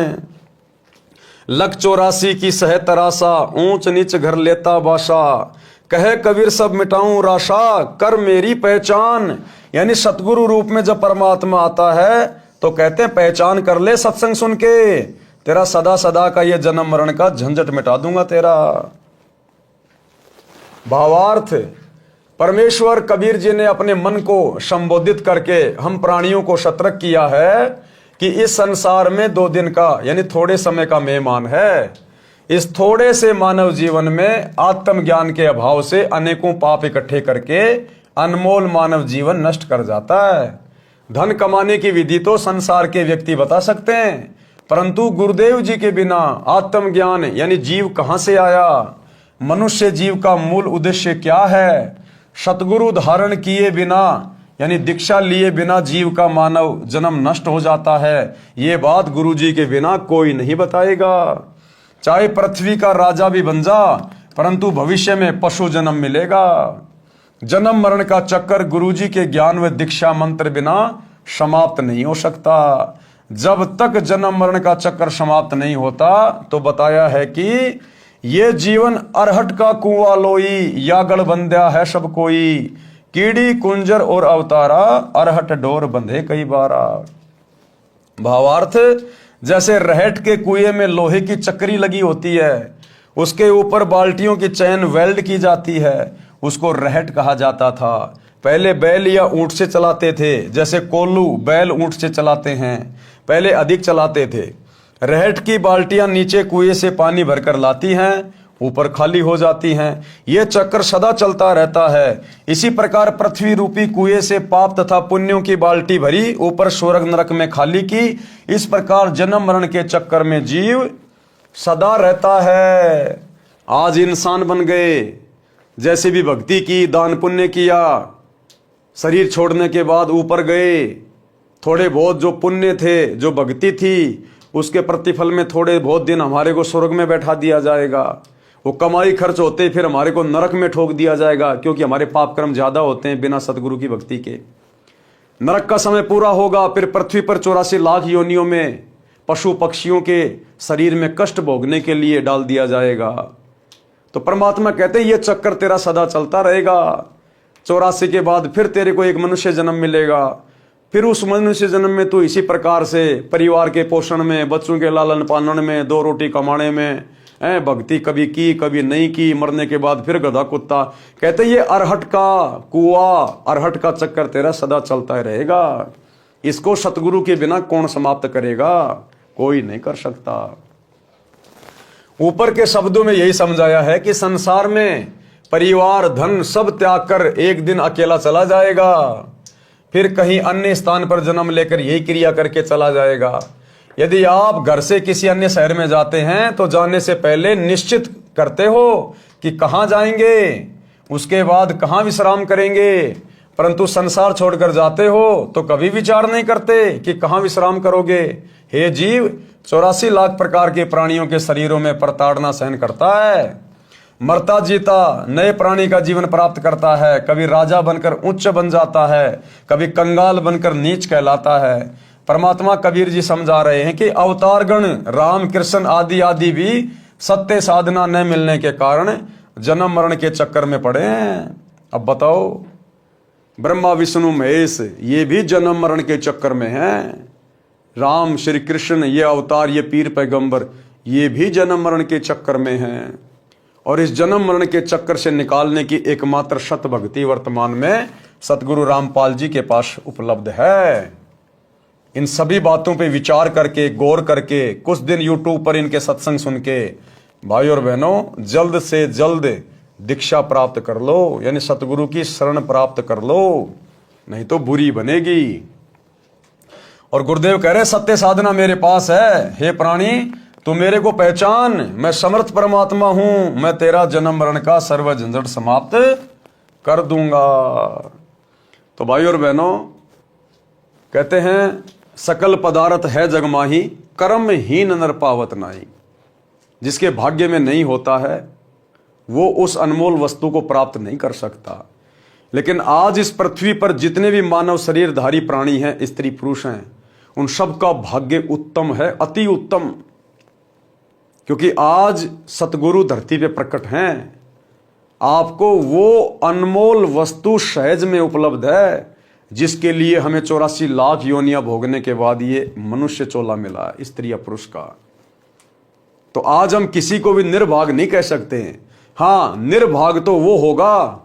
लख 84 की सह तरासा, ऊंच नीच घर लेता बाशा। कहे कबीर सब मिटाऊं राशा, कर मेरी पहचान। यानी सतगुरु रूप में जब परमात्मा आता है तो कहते हैं पहचान कर ले सत्संग सुन के, तेरा सदा सदा का ये जन्म मरण का झंझट मिटा दूंगा तेरा। भावार्थ, परमेश्वर कबीर जी ने अपने मन को संबोधित करके हम प्राणियों को सतर्क किया है कि इस संसार में 2 दिन का यानी थोड़े समय का मेहमान है। इस थोड़े से मानव जीवन में आत्मज्ञान के अभाव से अनेकों पाप इकट्ठे करके अनमोल मानव जीवन नष्ट कर जाता है। धन कमाने की विधि तो संसार के व्यक्ति बता सकते हैं, परंतु गुरुदेव जी के बिना आत्मज्ञान यानी जीव कहां से आया, मनुष्य जीव का मूल उद्देश्य क्या है, सतगुरु धारण किए बिना यानी दीक्षा लिए बिना जीव का मानव जन्म नष्ट हो जाता है। ये बात गुरु जी के बिना कोई नहीं बताएगा। चाहे पृथ्वी का राजा भी बन जा, परंतु भविष्य में पशु जन्म मिलेगा। जन्म मरण का चक्कर गुरु जी के ज्ञान व दीक्षा मंत्र बिना समाप्त नहीं हो सकता। जब तक जन्म मरण का चक्कर समाप्त नहीं होता तो बताया है कि ये जीवन अरहट का कुआं लोई, यागड़ बंध्या है सब कोई। कीड़ी कुंजर और अवतारा, अरहट डोर बंधे कई बारा। भावार्थ, जैसे रहट के कुएं में लोहे की चक्री लगी होती है, उसके ऊपर बाल्टियों की चैन वेल्ड की जाती है, उसको रहट कहा जाता था। पहले बैल या ऊंट से चलाते थे, जैसे कोल्लू बैल ऊंट से चलाते हैं, पहले अधिक चलाते थे। रहट की बाल्टियां नीचे कुएं से पानी भरकर लाती हैं, ऊपर खाली हो जाती हैं। यह चक्कर सदा चलता रहता है। इसी प्रकार पृथ्वी रूपी कुएं से पाप तथा पुण्यों की बाल्टी भरी, ऊपर स्वर्ग नरक में खाली की। इस प्रकार जन्म मरण के चक्कर में जीव सदा रहता है। आज इंसान बन गए, जैसे भी भक्ति की, दान पुण्य किया, शरीर छोड़ने के बाद ऊपर गए, थोड़े बहुत जो पुण्य थे, जो भक्ति थी, उसके प्रतिफल में थोड़े बहुत दिन हमारे को स्वर्ग में बैठा दिया जाएगा। वो कमाई खर्च होते फिर हमारे को नरक में ठोक दिया जाएगा, क्योंकि हमारे पाप कर्म ज्यादा होते हैं बिना सतगुरु की भक्ति के। नरक का समय पूरा होगा, फिर पृथ्वी पर 84 लाख योनियों में पशु पक्षियों के शरीर में कष्ट भोगने के लिए डाल दिया जाएगा। तो परमात्मा कहते हैं ये चक्कर तेरा सदा चलता रहेगा। 84 के बाद फिर तेरे को एक मनुष्य जन्म मिलेगा, फिर उस मनुष्य जन्म में तू इसी प्रकार से परिवार के पोषण में, बच्चों के लालन पालन में, 2 रोटी कमाने में, भक्ति कभी की कभी नहीं की, मरने के बाद फिर गधा कुत्ता। कहते ये अरहट का कुआं, अरहट का चक्कर तेरा सदा चलता ही रहेगा। इसको सतगुरु के बिना कौन समाप्त करेगा, कोई नहीं कर सकता। ऊपर के शब्दों में यही समझाया है कि संसार में परिवार धन सब त्याग कर एक दिन अकेला चला जाएगा, फिर कहीं अन्य स्थान पर जन्म लेकर यही क्रिया करके चला जाएगा। यदि आप घर से किसी अन्य शहर में जाते हैं तो जाने से पहले निश्चित करते हो कि कहां जाएंगे, उसके बाद कहां विश्राम करेंगे, परंतु संसार छोड़कर जाते हो तो कभी विचार नहीं करते कि कहां विश्राम करोगे। हे जीव, 84 लाख प्रकार के प्राणियों के शरीरों में प्रताड़ना सहन करता है, मरता जीता नए प्राणी का जीवन प्राप्त करता है। कभी राजा बनकर उच्च बन जाता है, कभी कंगाल बनकर नीच कहलाता है। परमात्मा कबीर जी समझा रहे हैं कि अवतारगण राम कृष्ण आदि आदि भी सत्य साधना न मिलने के कारण जन्म मरण के चक्कर में पड़े हैं। अब बताओ, ब्रह्मा विष्णु महेश ये भी जन्म मरण के चक्कर में हैं। राम श्री कृष्ण ये अवतार, ये पीर पैगंबर, ये भी जन्म मरण के चक्कर में हैं और इस जन्म मरण के चक्कर से निकालने की एकमात्र शत भक्ति वर्तमान में सतगुरु रामपाल जी के पास उपलब्ध है। इन सभी बातों पे विचार करके, गौर करके, कुछ दिन यूट्यूब पर इनके सत्संग सुन के भाई और बहनों जल्द से जल्द दीक्षा प्राप्त कर लो, यानी सतगुरु की शरण प्राप्त कर लो, नहीं तो बुरी बनेगी। और गुरुदेव कह रहे सत्य साधना मेरे पास है, हे प्राणी तू मेरे को पहचान, मैं समर्थ परमात्मा हूं, मैं तेरा जन्म मरण का सर्व झंझट समाप्त कर दूंगा। तो भाई और बहनों कहते हैं सकल पदार्थ है जगमाही, कर्म हीन नर पावत नाई। जिसके भाग्य में नहीं होता है वो उस अनमोल वस्तु को प्राप्त नहीं कर सकता। लेकिन आज इस पृथ्वी पर जितने भी मानव शरीरधारी प्राणी हैं, स्त्री पुरुष हैं, उन सब का भाग्य उत्तम है, अति उत्तम, क्योंकि आज सतगुरु धरती पे प्रकट हैं। आपको वो अनमोल वस्तु सहज में उपलब्ध है जिसके लिए हमें 84 लाख योनियां भोगने के बाद ये मनुष्य चोला मिला है, स्त्री या पुरुष का। तो आज हम किसी को भी निर्भाग नहीं कह सकते हैं। हाँ, निर्भाग तो वो होगा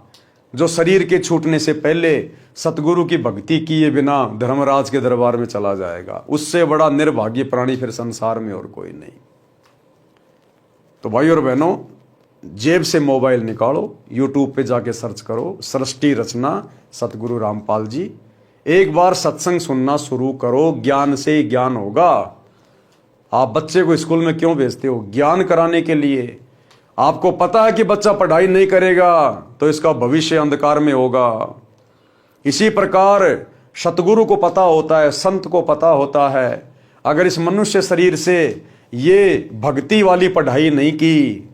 जो शरीर के छूटने से पहले सतगुरु की भक्ति किए बिना धर्मराज के दरबार में चला जाएगा। उससे बड़ा निर्भाग्य प्राणी फिर संसार में और कोई नहीं। तो भाई और बहनों जेब से मोबाइल निकालो, यूट्यूब पे जाके सर्च करो सृष्टि रचना सतगुरु रामपाल जी, एक बार सत्संग सुनना शुरू करो, ज्ञान से ही ज्ञान होगा। आप बच्चे को स्कूल में क्यों भेजते हो? ज्ञान कराने के लिए। आपको पता है कि बच्चा पढ़ाई नहीं करेगा तो इसका भविष्य अंधकार में होगा। इसी प्रकार सतगुरु को पता होता है, संत को पता होता है, अगर इस मनुष्य शरीर से ये भक्ति वाली पढ़ाई नहीं की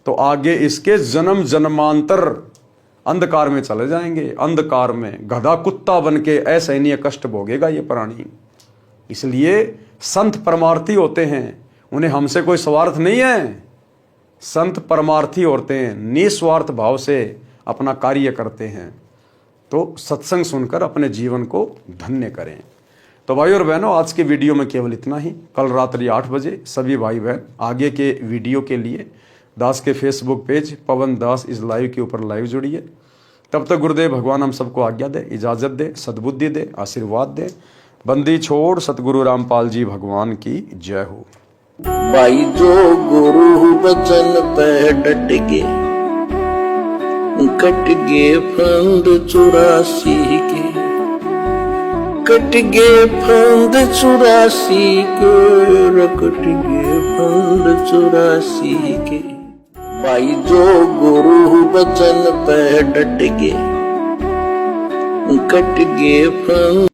तो आगे इसके जन्म जन्मांतर अंधकार में चले जाएंगे। अंधकार में गधा कुत्ता बन के असहनीय कष्ट भोगेगा ये प्राणी। इसलिए संत परमार्थी होते हैं, उन्हें हमसे कोई स्वार्थ नहीं है। संत परमार्थी होते हैं, निस्वार्थ भाव से अपना कार्य करते हैं। तो सत्संग सुनकर अपने जीवन को धन्य करें। तो भाई और बहनों आज के वीडियो में केवल इतना ही। कल रात्रि 8 बजे सभी भाई बहन आगे के वीडियो के लिए दास के फेसबुक पेज पवन दास इस लाइव के ऊपर लाइव जुड़िए। तब तक गुरुदेव भगवान हम सबको आज्ञा दे, इजाजत दे, सद्बुद्धि दे, आशीर्वाद दे। बंदी छोड़ सतगुरु रामपाल जी भगवान की जय हो। भाई जो गुरु बचन पे डट गे, कट गे फंद 84 के, कट गे फंद 84 के, कट गे फंद 84 के। भाई जो गुरु बचन पे डट गे, कट गे फंद